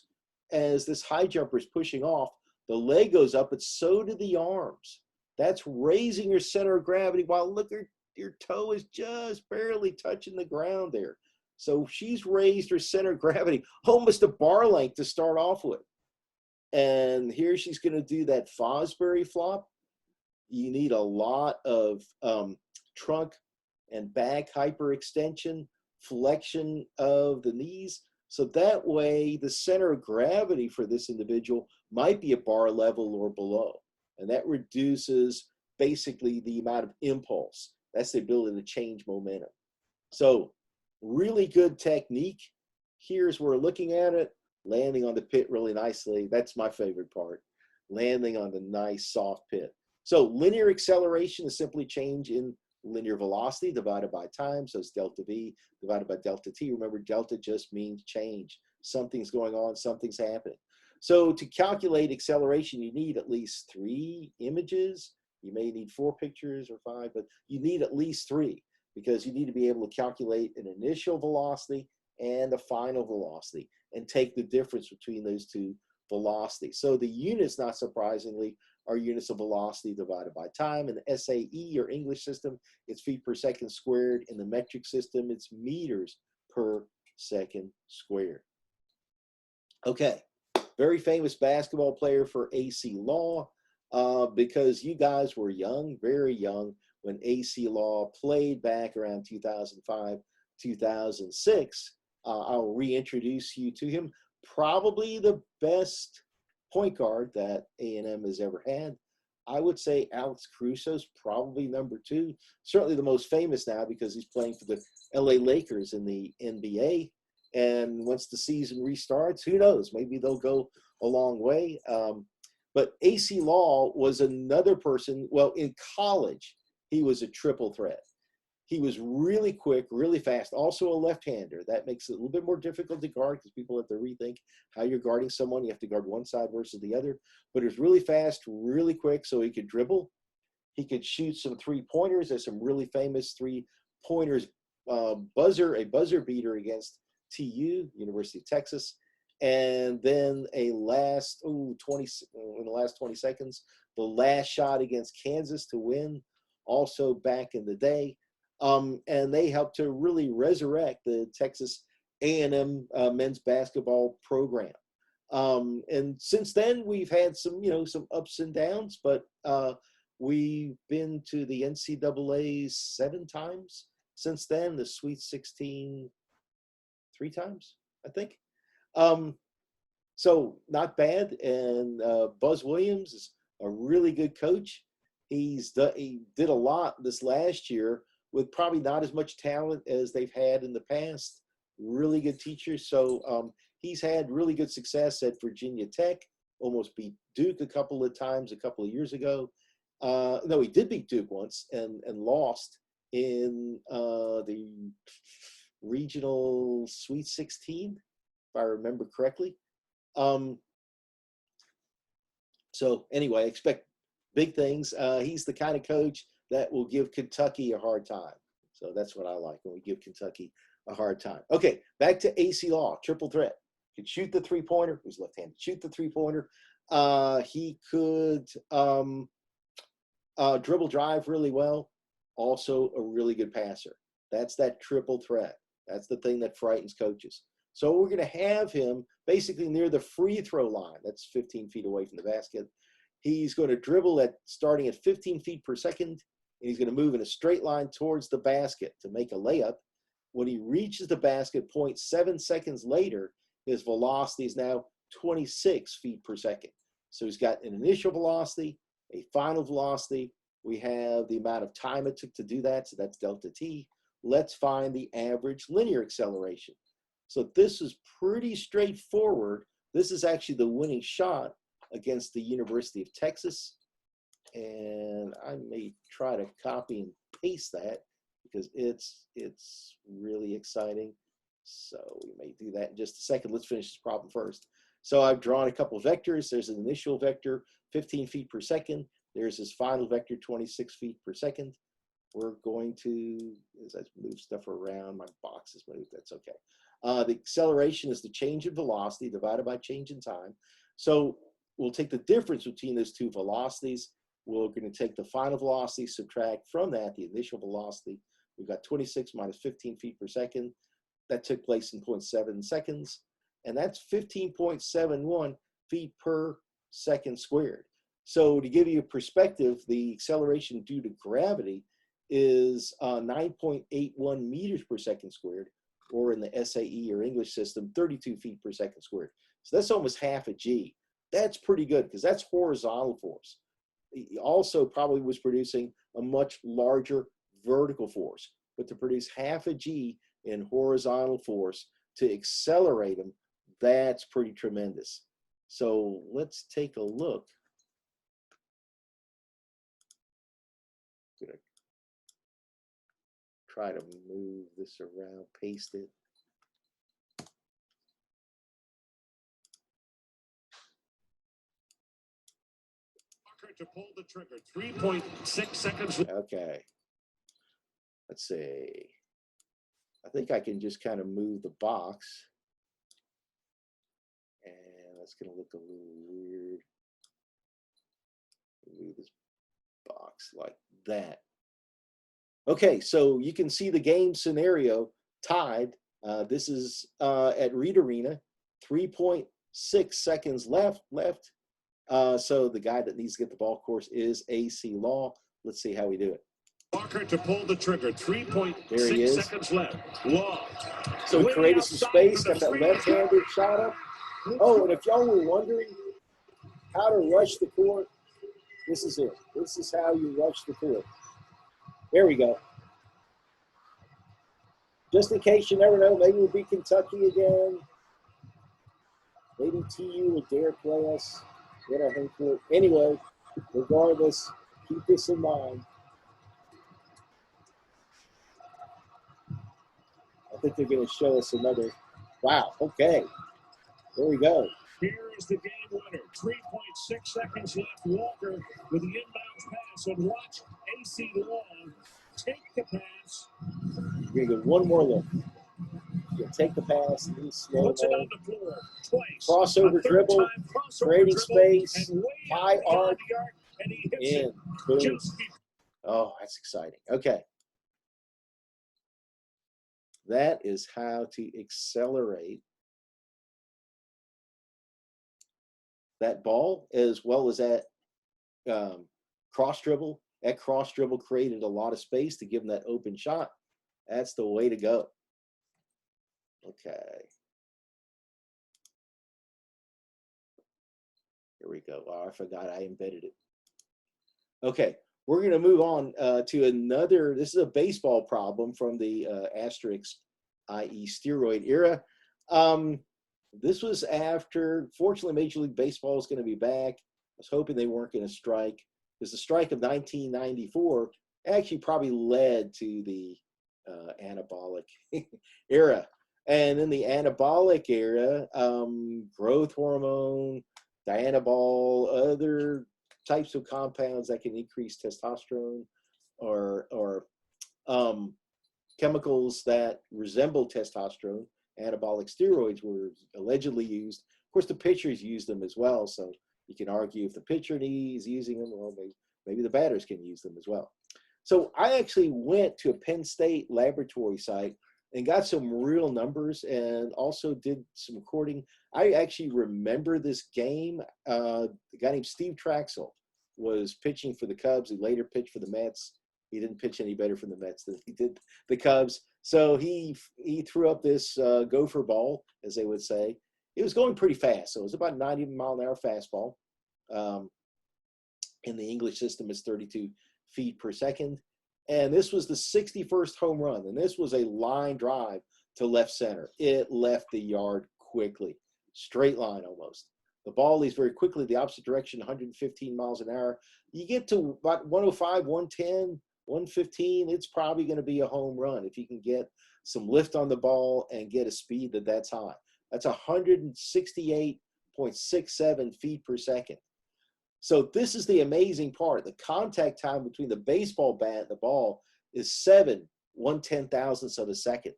as this high jumper is pushing off, the leg goes up, but so do the arms. That's raising your center of gravity while look, your toe is just barely touching the ground there. So she's raised her center of gravity almost a bar length to start off with. And here she's going to do that Fosbury flop. You need a lot of trunk and back hyperextension, flexion of the knees. So that way the center of gravity for this individual might be a bar level or below. And that reduces basically the amount of impulse. That's the ability to change momentum. So really good technique. Here's where we're looking at it, landing on the pit really nicely. That's my favorite part, landing on the nice soft pit. So linear acceleration is simply change in linear velocity divided by time. So it's delta V divided by delta T. Remember, delta just means change. Something's going on, something's happening. So to calculate acceleration, you need at least 3 images. You may need 4 pictures or 5, but you need at least 3 because you need to be able to calculate an initial velocity and a final velocity and take the difference between those two velocities. So the units, not surprisingly, are units of velocity divided by time. In the SAE, or English system, it's feet per second squared. In the metric system, it's meters per second squared. Okay, very famous basketball player for AC Law, because you guys were young, very young, when AC Law played back around 2005, 2006. I'll reintroduce you to him. Probably the best point guard that A&M has ever had. I would say Alex Caruso's probably number 2. Certainly the most famous now because he's playing for the LA Lakers in the NBA. And once the season restarts, who knows? Maybe they'll go a long way. But AC Law was another person. Well, in college, he was a triple threat. He was really quick, really fast, also a left-hander. That makes it a little bit more difficult to guard because people have to rethink how you're guarding someone. You have to guard one side versus the other. But he was really fast, really quick, so he could dribble. He could shoot some three-pointers. There's some really famous three-pointers, a buzzer beater against TU, University of Texas. And then in the last 20 seconds, the last shot against Kansas to win, also back in the day. And they helped to really resurrect the Texas A&M men's basketball program. And since then, we've had some ups and downs, but we've been to the NCAA 7 times since then, the Sweet 16 3 times, I think. So not bad. And Buzz Williams is a really good coach. He did a lot this last year with probably not as much talent as they've had in the past. Really good teachers. So he's had really good success at Virginia Tech, almost beat Duke a couple of times a couple of years ago. No, he did beat Duke once and lost in the regional Sweet 16, if I remember correctly. So anyway, I expect big things. He's the kind of coach that will give Kentucky a hard time. So that's what I like, when we give Kentucky a hard time. Okay, back to AC Law, triple threat. Could shoot the three-pointer. He was left-handed. Shoot the three-pointer. He could dribble drive really well. Also a really good passer. That's that triple threat. That's the thing that frightens coaches. So we're going to have him basically near the free throw line. That's 15 feet away from the basket. He's going to dribble starting at 15 feet per second. And he's going to move in a straight line towards the basket to make a layup. When he reaches the basket, 0.7 seconds later, his velocity is now 26 feet per second. So he's got an initial velocity, a final velocity. We have the amount of time it took to do that, so that's delta t. Let's find the average linear acceleration. So this is pretty straightforward. This is actually the winning shot against the University of Texas. And I may try to copy and paste that because it's really exciting. So we may do that in just a second. Let's finish this problem first. So I've drawn a couple of vectors. There's an initial vector, 15 feet per second. There's his final vector, 26 feet per second. We're going to, as I move stuff around, my box is moved, that's okay. The acceleration is the change in velocity divided by change in time. So we'll take the difference between those two velocities. We're going to take the final velocity, subtract from that the initial velocity. We've got 26 minus 15 feet per second. That took place in 0.7 seconds. And that's 15.71 feet per second squared. So to give you a perspective, the acceleration due to gravity is 9.81 meters per second squared, or in the SAE or English system, 32 feet per second squared. So that's almost half a G. That's pretty good because that's horizontal force. He also probably was producing a much larger vertical force, but to produce half a G in horizontal force to accelerate him, that's pretty tremendous. So let's take a look. I'm gonna try to move this around, paste it. To pull the trigger, 3.6 seconds. Okay. Let's see. I think I can just kind of move the box. And that's going to look a little weird. Move this box like that. Okay, so you can see the game scenario tied. This is at Reed Arena, 3.6 seconds left. So the guy that needs to get the ball, of course, is AC Law. Let's see how we do it. Walker to pull the trigger, 3.6 seconds left. Law. So he created some space, got that left-handed shot up. Oh, and if y'all were wondering how to rush the court, this is it. This is how you rush the court. There we go. Just in case you never know, maybe we'll beat Kentucky again. Maybe TU will dare play us. Then I think for anyway, regardless, keep this in mind. I think they're going to show us another. Wow. Okay. There we go. Here is the game winner. 3.6 seconds left. Walker with the inbounds pass. And watch AC Long take the pass. We're going to get one more look. You'll take the pass, and slow Puts it mo. on the floor twice. Crossover dribble, creating space, high arc, and he hits in. it. Boom. Just Oh, that's exciting. Okay. That is how to accelerate that ball as well as that cross dribble. That cross dribble created a lot of space to give them that open shot. That's the way to go. Okay. Here we go. Oh, I forgot I embedded it. Okay. We're going to move on to another. This is a baseball problem from the asterisk, i.e. steroid era. This was after, fortunately, Major League Baseball is going to be back. I was hoping they weren't going to strike, because the strike of 1994 actually probably led to the anabolic era. And in the anabolic era, growth hormone, dianabol, other types of compounds that can increase testosterone, or chemicals that resemble testosterone, anabolic steroids, were allegedly used. Of course, the pitchers use them as well, so you can argue if the pitcher is using them, well, maybe the batters can use them as well. So I actually went to a Penn State laboratory site and got some real numbers, and also did some recording. I actually remember this game. A guy named Steve Traxel was pitching for the Cubs. He later pitched for the Mets. He didn't pitch any better for the Mets than he did the Cubs. So he threw up this gopher ball, as they would say. It was going pretty fast. So it was about 90 mile an hour fastball. In the English system, it's 32 feet per second. And this was the 61st home run. And this was a line drive to left center. It left the yard quickly, straight line almost. The ball leaves very quickly the opposite direction, 115 miles an hour. You get to about 105, 110, 115, it's probably going to be a home run if you can get some lift on the ball and get a speed that's high. That's 168.67 feet per second. So this is the amazing part. The contact time between the baseball bat and the ball is 7 1/10,000ths of a second.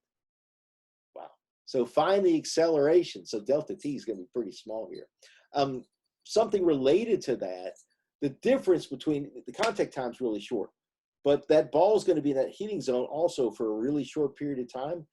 Wow. So find the acceleration. So delta T is going to be pretty small here. Something related to that, the difference between the contact time is really short, but that ball is going to be in that hitting zone also for a really short period of time.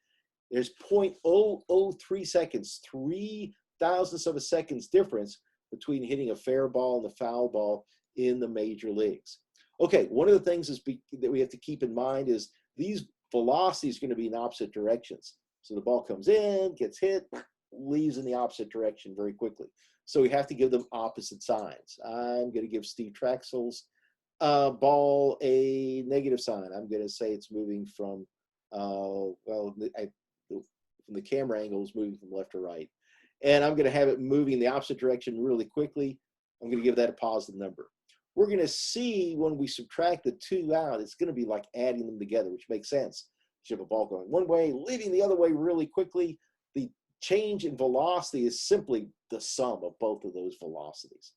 There's 0.003 seconds, 3/1000ths of a second's difference between hitting a fair ball and the foul ball in the major leagues. Okay, one of the things that we have to keep in mind is these velocities are going to be in opposite directions. So the ball comes in, gets hit, leaves in the opposite direction very quickly. So we have to give them opposite signs. I'm going to give Steve Traxel's ball a negative sign. I'm going to say it's moving from, from the camera angle, it's moving from left to right. And I'm going to have it moving in the opposite direction really quickly. I'm going to give that a positive number. We're going to see when we subtract the two out, it's going to be like adding them together, which makes sense. You have a ball going one way, leaving the other way really quickly. The change in velocity is simply the sum of both of those velocities.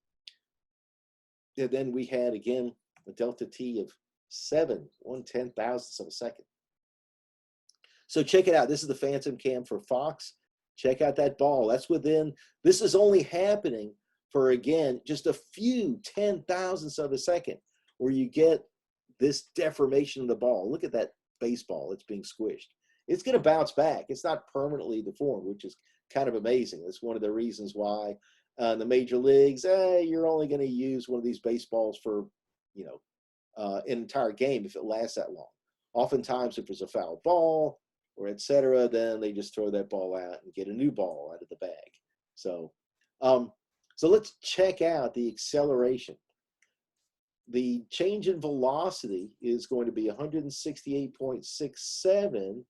And then we had, again, a delta T of 7 1/10,000ths of a second. So check it out. This is the Phantom Cam for Fox. Check out that ball. That's within, this is only happening for, again, just a few 10,000ths of a second where you get this deformation of the ball. Look at that baseball. It's being squished. It's going to bounce back. It's not permanently deformed, which is kind of amazing. That's one of the reasons why in the major leagues, you're only going to use one of these baseballs for, an entire game if it lasts that long. Oftentimes, if there's a foul ball, or et cetera, then they just throw that ball out and get a new ball out of the bag. So let's check out the acceleration. The change in velocity is going to be 168.67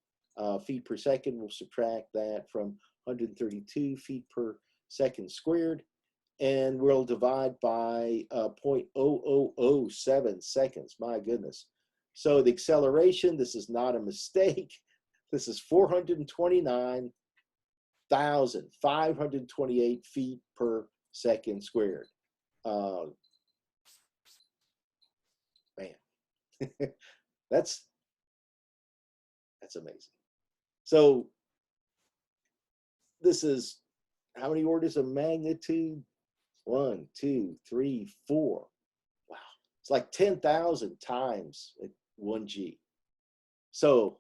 feet per second. We'll subtract that from 132 feet per second squared. and we'll divide by 0.0007 seconds. My goodness. So the acceleration, this is not a mistake. This is 429,528 feet per second squared. Man, that's amazing. So this is how many orders of magnitude? 1, 2, 3, 4. Wow. It's like 10,000 times 1G. So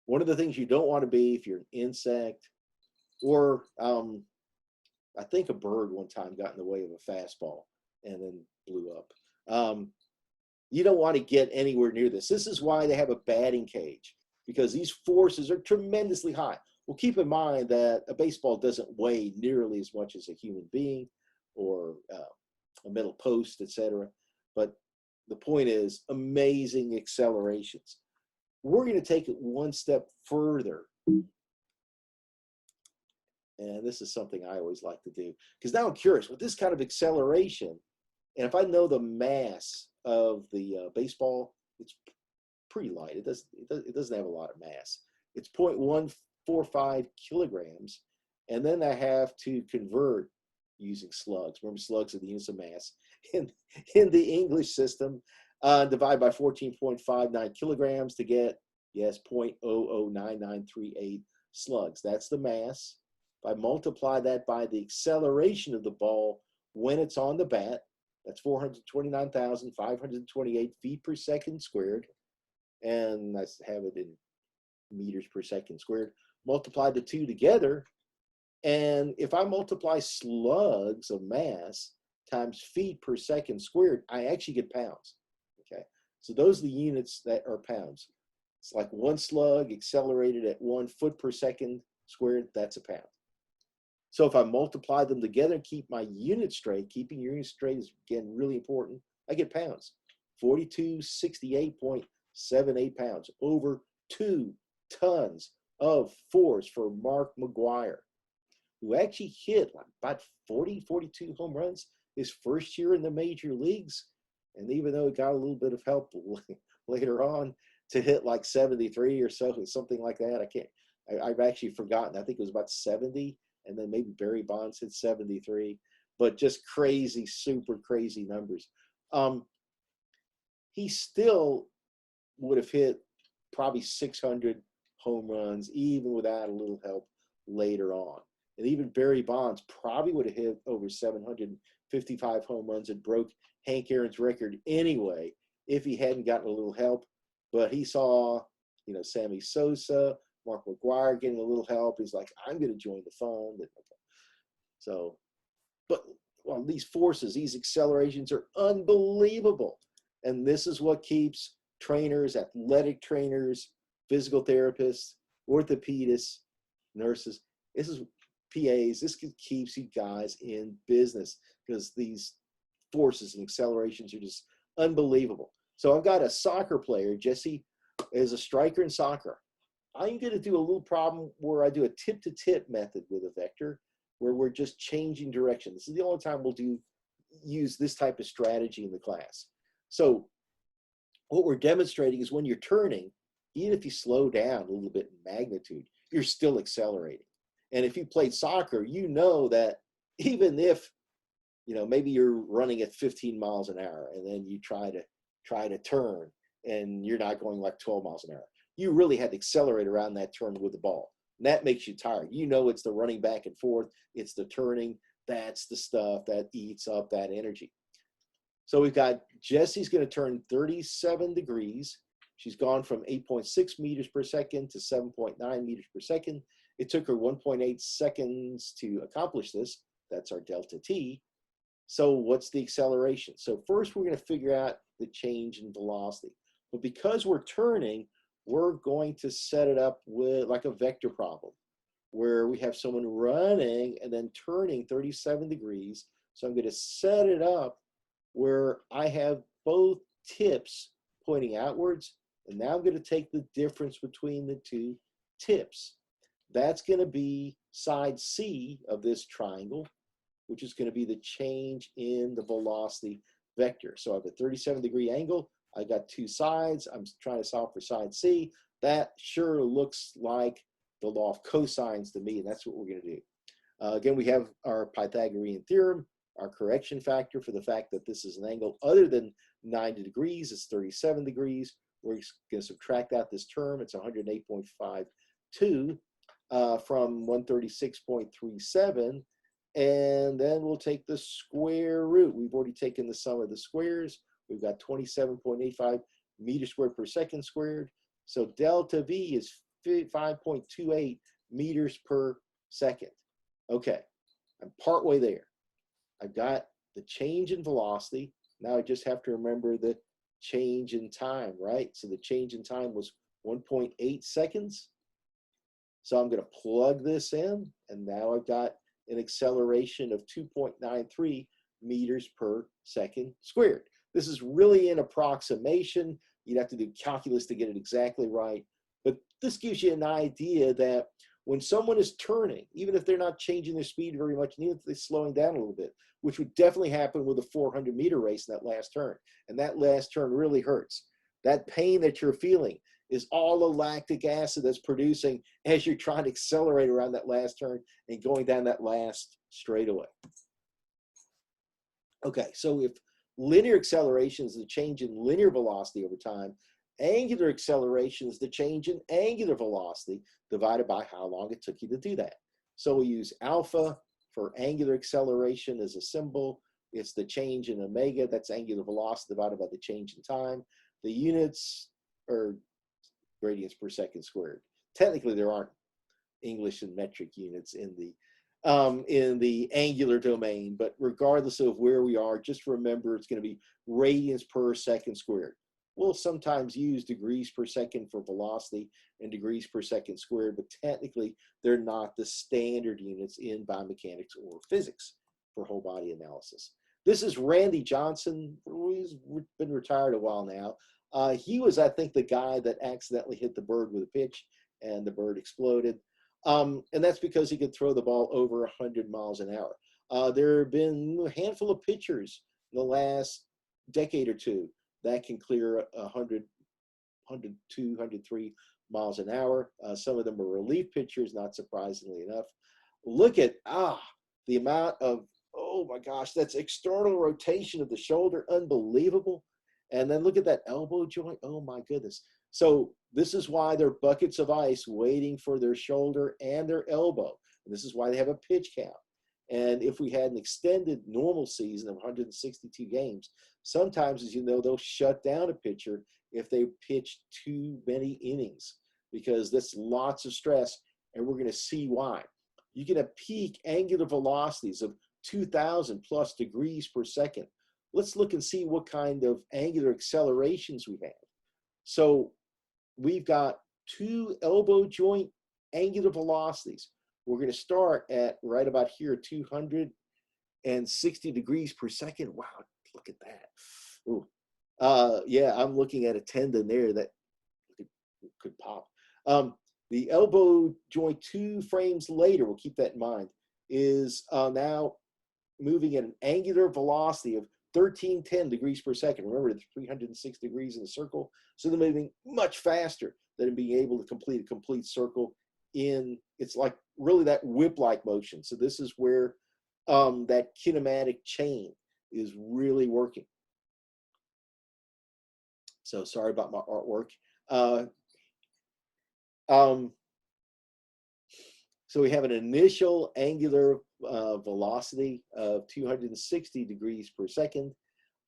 one of the things you don't want to be if you're an insect, or I think a bird one time got in the way of a fastball and then blew up. You don't want to get anywhere near this. This is why they have a batting cage, because these forces are tremendously high. Well, keep in mind that a baseball doesn't weigh nearly as much as a human being or a metal post, etc. But the point is, amazing accelerations. We're going to take it one step further. And this is something I always like to do, because now I'm curious with this kind of acceleration. And if I know the mass of the baseball, it's pretty light. It doesn't have a lot of mass. It's 0.145 kilograms. And then I have to convert using slugs. Remember, slugs are the units of mass in the English system. Divide by 14.59 kilograms to get, yes, 0.009938 slugs. That's the mass. If I multiply that by the acceleration of the ball when it's on the bat, that's 429,528 feet per second squared. And I have it in meters per second squared. Multiply the two together. And if I multiply slugs of mass times feet per second squared, I actually get pounds. Okay. So those are the units that are pounds. It's like one slug accelerated at 1 foot per second squared, that's a pound. So if I multiply them together and keep my unit straight, keeping your unit straight is, again, really important, I get pounds. 4268.78 pounds, over 2 tons of force for Mark McGwire, who actually hit like about 40, 42 home runs his first year in the major leagues. And even though he got a little bit of help later on to hit like 73 or so, something like that, I've actually forgotten. I think it was about 70. And then maybe Barry Bonds hit 73, but just crazy, super crazy numbers. He still would have hit probably 600 home runs, even without a little help later on. And even Barry Bonds probably would have hit over 755 home runs and broke Hank Aaron's record anyway, if he hadn't gotten a little help. But he saw, Sammy Sosa, Mark McGwire getting a little help. He's like, I'm going to join the fund. So, but well, these forces, these accelerations are unbelievable. And this is what keeps trainers, athletic trainers, physical therapists, orthopedists, nurses, this is PAs, this keeps you guys in business, because these forces and accelerations are just unbelievable. So I've got a soccer player, Jesse is a striker in soccer. I'm going to do a little problem where I do a tip-to-tip method with a vector, where we're just changing direction. This is the only time we'll use this type of strategy in the class. So what we're demonstrating is when you're turning, even if you slow down a little bit in magnitude, you're still accelerating. And if you played soccer, you know that even if, maybe you're running at 15 miles an hour and then you try to turn and you're not going like 12 miles an hour. You really had to accelerate around that turn with the ball. And that makes you tired. It's the running back and forth. It's the turning. That's the stuff that eats up that energy. So we've got Jessie's going to turn 37 degrees. She's gone from 8.6 meters per second to 7.9 meters per second. It took her 1.8 seconds to accomplish this. That's our delta T. So what's the acceleration? So first we're going to figure out the change in velocity. But because we're turning, we're going to set it up with like a vector problem where we have someone running and then turning 37 degrees. So I'm going to set it up where I have both tips pointing outwards. And now I'm going to take the difference between the two tips. That's going to be side C of this triangle. which is going to be the change in the velocity vector. So I have a 37-degree angle. I got two sides. I'm trying to solve for side C. That sure looks like the law of cosines to me, and that's what we're going to do. Again, we have our Pythagorean theorem, our correction factor for the fact that this is an angle other than 90 degrees. It's 37 degrees. We're going to subtract out this term. It's 108.52 from 136.37. And then we'll take the square root. We've already taken the sum of the squares. We've got 27.85 meters squared per second squared. So delta V is 5.28 meters per second. Okay, I'm partway there. I've got the change in velocity. Now I just have to remember the change in time, right? So the change in time was 1.8 seconds. So I'm going to plug this in, and now I've got an acceleration of 2.93 meters per second squared. This is really an approximation. You'd have to do calculus to get it exactly right. But this gives you an idea that when someone is turning, even if they're not changing their speed very much, even if they're slowing down a little bit, which would definitely happen with a 400-meter race in that last turn. And that last turn really hurts. That pain that you're feeling is all the lactic acid that's producing as you're trying to accelerate around that last turn and going down that last straightaway. Okay, so if linear acceleration is the change in linear velocity over time, angular acceleration is the change in angular velocity divided by how long it took you to do that. So we use alpha for angular acceleration as a symbol. It's the change in omega, that's angular velocity divided by the change in time. The units are radians per second squared. Technically, there aren't English and metric units in the angular domain, but regardless of where we are, just remember it's going to be radians per second squared. We'll sometimes use degrees per second for velocity and degrees per second squared, but technically they're not the standard units in biomechanics or physics for whole body analysis. This is Randy Johnson. He's been retired a while now. He was, I think, the guy that accidentally hit the bird with a pitch and the bird exploded. And that's because he could throw the ball over 100 miles an hour. There have been a handful of pitchers in the last decade or two that can clear 100, 102, 103 miles an hour. Some of them are relief pitchers, not surprisingly enough. Look at, the amount of, oh my gosh, that's external rotation of the shoulder, unbelievable. And then look at that elbow joint, oh my goodness. So this is why they're buckets of ice waiting for their shoulder and their elbow. And this is why they have a pitch count. And if we had an extended normal season of 162 games, sometimes, as you know, they'll shut down a pitcher if they pitch too many innings, because that's lots of stress, and we're going to see why. You can have peak angular velocities of 2,000 plus degrees per second. Let's look and see what kind of angular accelerations we have. So we've got two elbow joint angular velocities. We're going to start at right about here, 260 degrees per second. Wow, look at that. Ooh. Yeah, I'm looking at a tendon there that could pop. The elbow joint 2 frames later, we'll keep that in mind, is now moving at an angular velocity of 1310 degrees per second. Remember, it's 306 degrees in a circle. So they're moving much faster than being able to complete a complete circle in, it's like really that whip-like motion. So this is where that kinematic chain is really working. So sorry about my artwork. So we have an initial angular velocity of 260 degrees per second,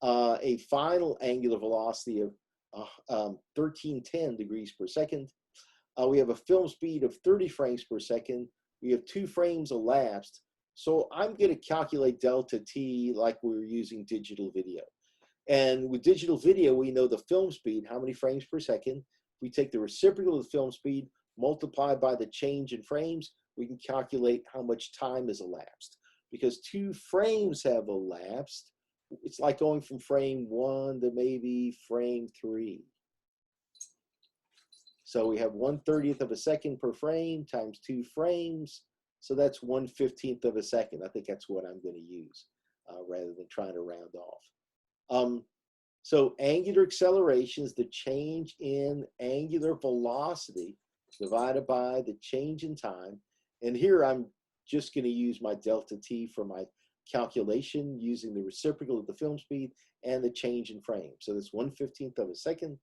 a final angular velocity of 1310 degrees per second. We have a film speed of 30 frames per second. We have 2 frames elapsed. So I'm going to calculate delta t like we were using digital video. And with digital video, we know the film speed, how many frames per second. We take the reciprocal of the film speed, multiplied by the change in frames, we can calculate how much time has elapsed. Because 2 frames have elapsed, it's like going from frame 1 to maybe frame 3. So we have 1/30 of a second per frame times 2 frames. So that's 1/15 of a second. I think that's what I'm going to use rather than trying to round off. So angular acceleration is the change in angular velocity divided by the change in time. And here I'm just going to use my delta t for my calculation using the reciprocal of the film speed and the change in frame. So that's 1/15 of a second.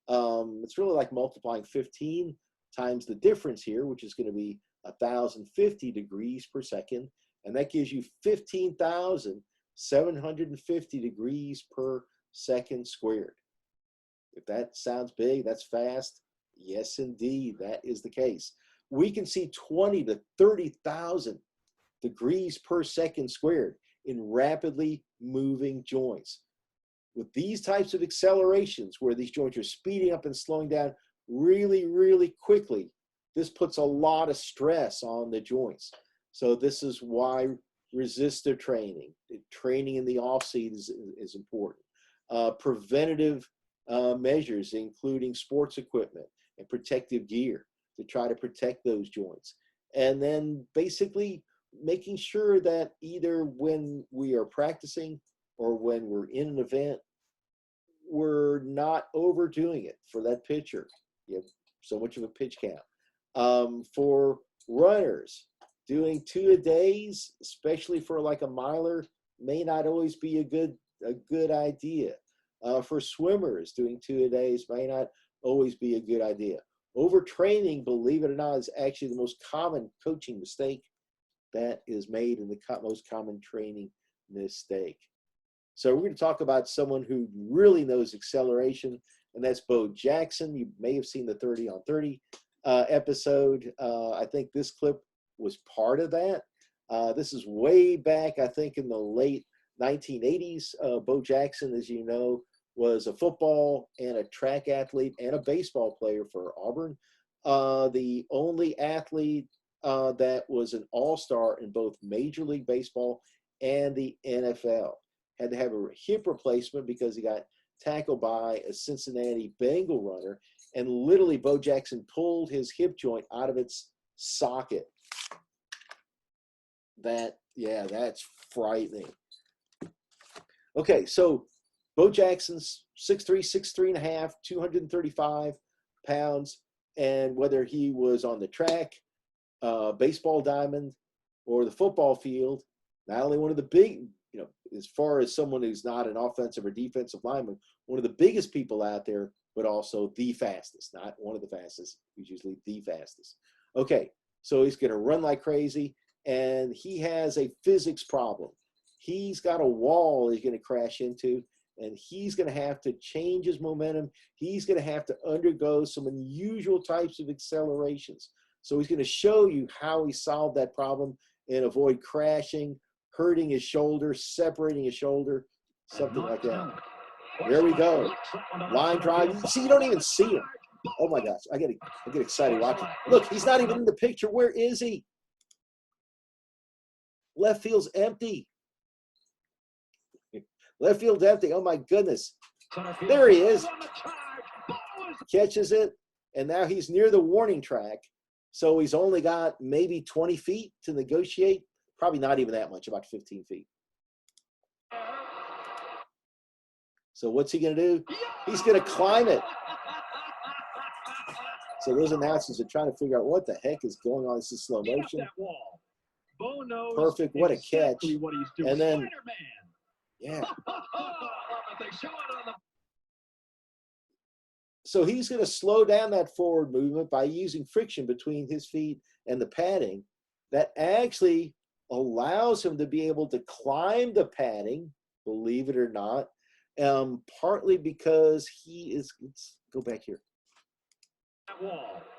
It's really like multiplying 15 times the difference here, which is going to be 1,050 degrees per second. And that gives you 15,750 degrees per second squared. If that sounds big, that's fast. Yes, indeed, that is the case. We can see 20 to 30,000 degrees per second squared in rapidly moving joints. With these types of accelerations, where these joints are speeding up and slowing down really, really quickly, this puts a lot of stress on the joints. So this is why resistor training in the off-season is important. Preventative measures, including sports equipment and protective gear to try to protect those joints. And then basically making sure that either when we are practicing or when we're in an event, we're not overdoing it. For that pitcher, you have so much of a pitch count. For runners, doing 2-a-days, especially for like a miler, may not always be a good idea. For swimmers, doing 2-a-days may not always be a good idea. Overtraining, believe it or not, is actually the most common coaching mistake that is made in the most common training mistake. So we're going to talk about someone who really knows acceleration, and that's Bo Jackson. You may have seen the 30 on 30 episode. I think this clip was part of that. This is way back, I think, in the late 1980s. Bo Jackson, as you know, was a football and a track athlete and a baseball player for Auburn. The only athlete that was an all-star in both Major League Baseball and the NFL. Had to have a hip replacement because he got tackled by a Cincinnati Bengal runner, and literally Bo Jackson pulled his hip joint out of its socket. That's frightening. Okay, so Bo Jackson's 6'3", 6'3.5", 235 pounds, and whether he was on the track, baseball diamond, or the football field, not only one of the big, as far as someone who's not an offensive or defensive lineman, one of the biggest people out there, but also the fastest, not one of the fastest. He's usually the fastest. Okay, so he's going to run like crazy, and he has a physics problem. He's got a wall he's going to crash into, and he's going to have to change his momentum. He's going to have to undergo some unusual types of accelerations. So he's going to show you how he solved that problem and avoid crashing, hurting his shoulder, separating his shoulder, something like that. There we go. Line drive. See, you don't even see him. Oh my gosh, I get excited watching. Look, he's not even in the picture. Where is he? Left field's empty. Left field's empty. Oh my goodness. There he is. Catches it, and now he's near the warning track. So he's only got maybe 20 feet to negotiate. Probably not even that much, about 15 feet. So what's he going to do? He's going to climb it. So those announcers are trying to figure out what the heck is going on. This is slow motion. Perfect. What a catch. And then, yeah. So he's going to slow down that forward movement by using friction between his feet and the padding. That actually allows him to be able to climb the padding, believe it or not, partly because let's go back here.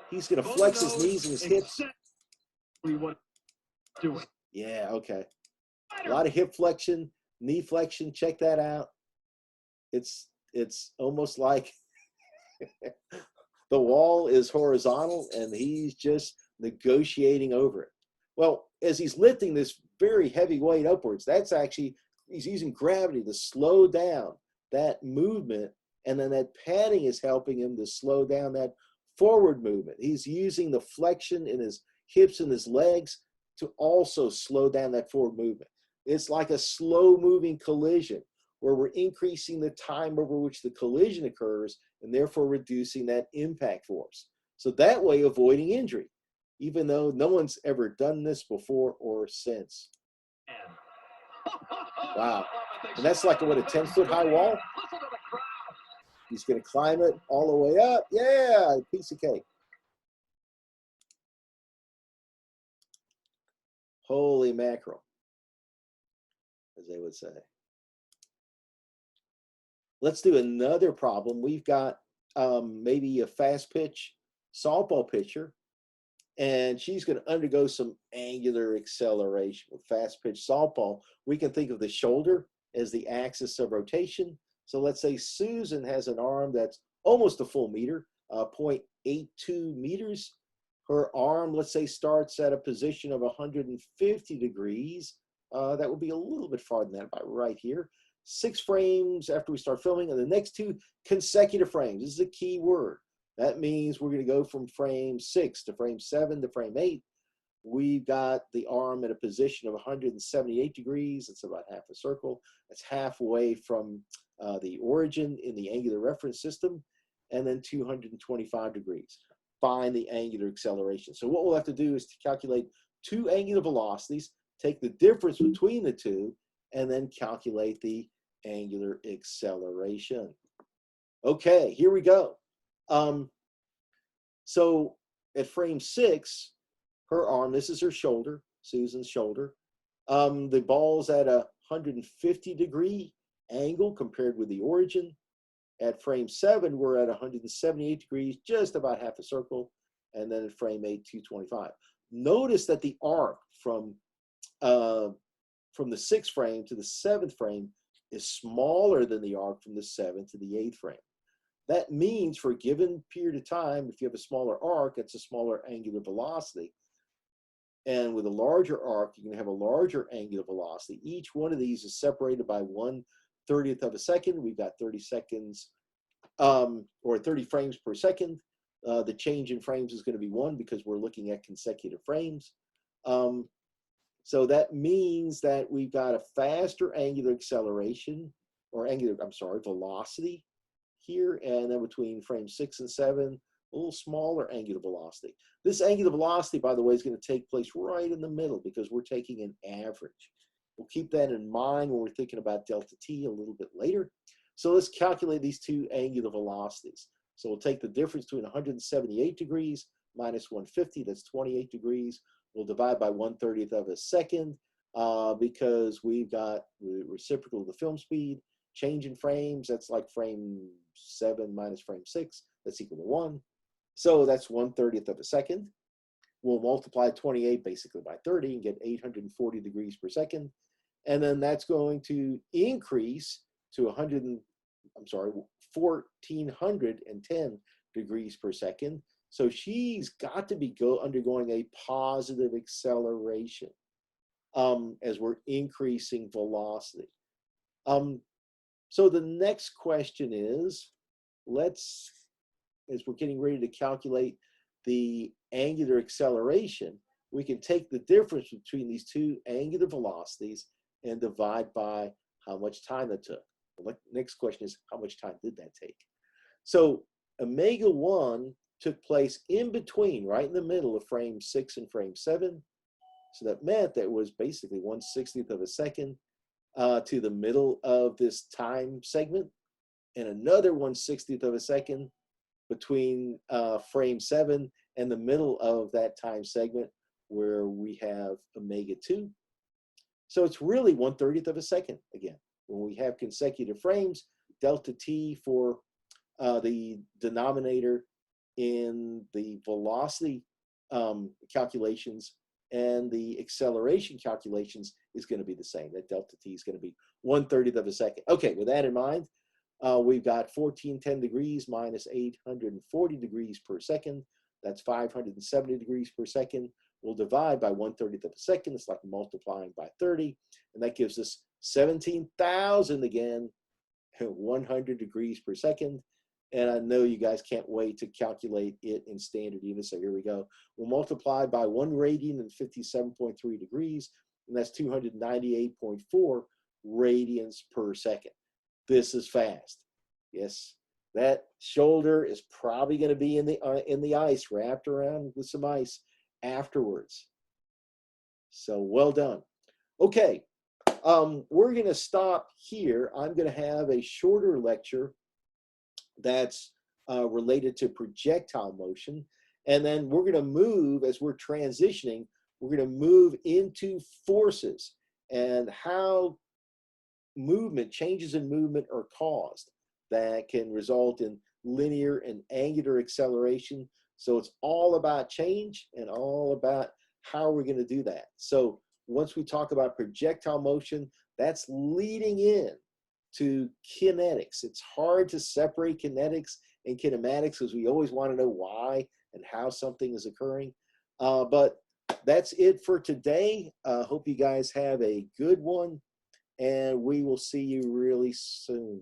He's going to flex his knees and his hips. Yeah, okay. A lot of hip flexion, knee flexion. Check that out. It's almost like the wall is horizontal and he's just negotiating over it. Well, as he's lifting this very heavy weight upwards, he's using gravity to slow down that movement, and then that padding is helping him to slow down that forward movement. He's using the flexion in his hips and his legs to also slow down that forward movement. It's like a slow moving collision where we're increasing the time over which the collision occurs and therefore reducing that impact force. So that way avoiding injury, even though no one's ever done this before or since. Wow. And that's like, what, a 10-foot high wall? He's going to climb it all the way up. Yeah, piece of cake. Holy mackerel, as they would say. Let's do another problem. We've got maybe a fast pitch softball pitcher, and she's going to undergo some angular acceleration. With fast pitch softball, we can think of the shoulder as the axis of rotation. So let's say Susan has an arm that's almost a full meter, 0.82 meters. Her arm, let's say, starts at a position of 150 degrees. That would be a little bit farther than that, about right here. 6 frames after we start filming, and the next 2 consecutive frames. This is a key word. That means we're going to go from frame 6 to frame 7 to frame 8. We've got the arm at a position of 178 degrees. It's about half a circle. It's halfway from the origin in the angular reference system, and then 225 degrees. Find the angular acceleration. So what we'll have to do is to calculate 2 angular velocities, take the difference between the 2, and then calculate the angular acceleration. Okay, here we go. So at frame 6, her arm, this is her shoulder, Susan's shoulder. The ball's at a 150-degree angle compared with the origin. At frame 7, we're at 178 degrees, just about half a circle. And then at frame 8, 225. Notice that the arc from the 6th frame to the 7th frame is smaller than the arc from the 7th to the 8th frame. That means for a given period of time, if you have a smaller arc, it's a smaller angular velocity. And with a larger arc, you can have a larger angular velocity. Each one of these is separated by 1/30th of a second. We've got 30 seconds, or 30 frames per second. The change in frames is going to be 1 because we're looking at consecutive frames. So that means that we've got a faster angular acceleration, or velocity here, and then between frame 6 and 7, a little smaller angular velocity. This angular velocity, by the way, is going to take place right in the middle because we're taking an average. We'll keep that in mind when we're thinking about delta t a little bit later. So let's calculate these 2 angular velocities. So we'll take the difference between 178 degrees minus 150, that's 28 degrees. We'll divide by 1/30th of a second because we've got the reciprocal of the film speed. Change in frames, that's like frame 7 minus frame 6, that's equal to 1. So that's 1/30th of a second. We'll multiply 28 basically by 30 and get 840 degrees per second. And then that's going to increase to 1,410 degrees per second. So she's got to be undergoing a positive acceleration as we're increasing velocity. So the next question is, as we're getting ready to calculate the angular acceleration, we can take the difference between these 2 angular velocities and divide by how much time that took. The next question is, how much time did that take? So omega 1 took place in between, right in the middle of frame 6 and frame 7. So that meant that it was basically 1/60th of a second to the middle of this time segment, and another 1/60th of a second between frame 7 and the middle of that time segment where we have omega 2. So it's really 1/30th of a second again. When we have consecutive frames, delta t for the denominator in the velocity calculations and the acceleration calculations is going to be the same. That delta t is going to be 1/30th of a second. Okay, with that in mind, we've got 1410 degrees minus 840 degrees per second. That's 570 degrees per second. We'll divide by 1/30th of a second. It's like multiplying by 30. And that gives us 17,000 again, 100 degrees per second. And I know you guys can't wait to calculate it in standard units. So here we go. We'll multiply by 1 radian and 57.3 degrees, and that's 298.4 radians per second. This is fast. Yes, that shoulder is probably going to be in the ice, wrapped around with some ice afterwards. So well done. Okay, we're going to stop here. I'm going to have a shorter lecture that's related to projectile motion. And then we're going to move, as we're transitioning, we're going to move into forces and how changes in movement are caused that can result in linear and angular acceleration. So it's all about change and all about how we're going to do that. So once we talk about projectile motion, that's leading in to kinetics. It's hard to separate kinetics and kinematics because we always want to know why and how something is occurring. But that's it for today. Hope you guys have a good one, and we will see you really soon.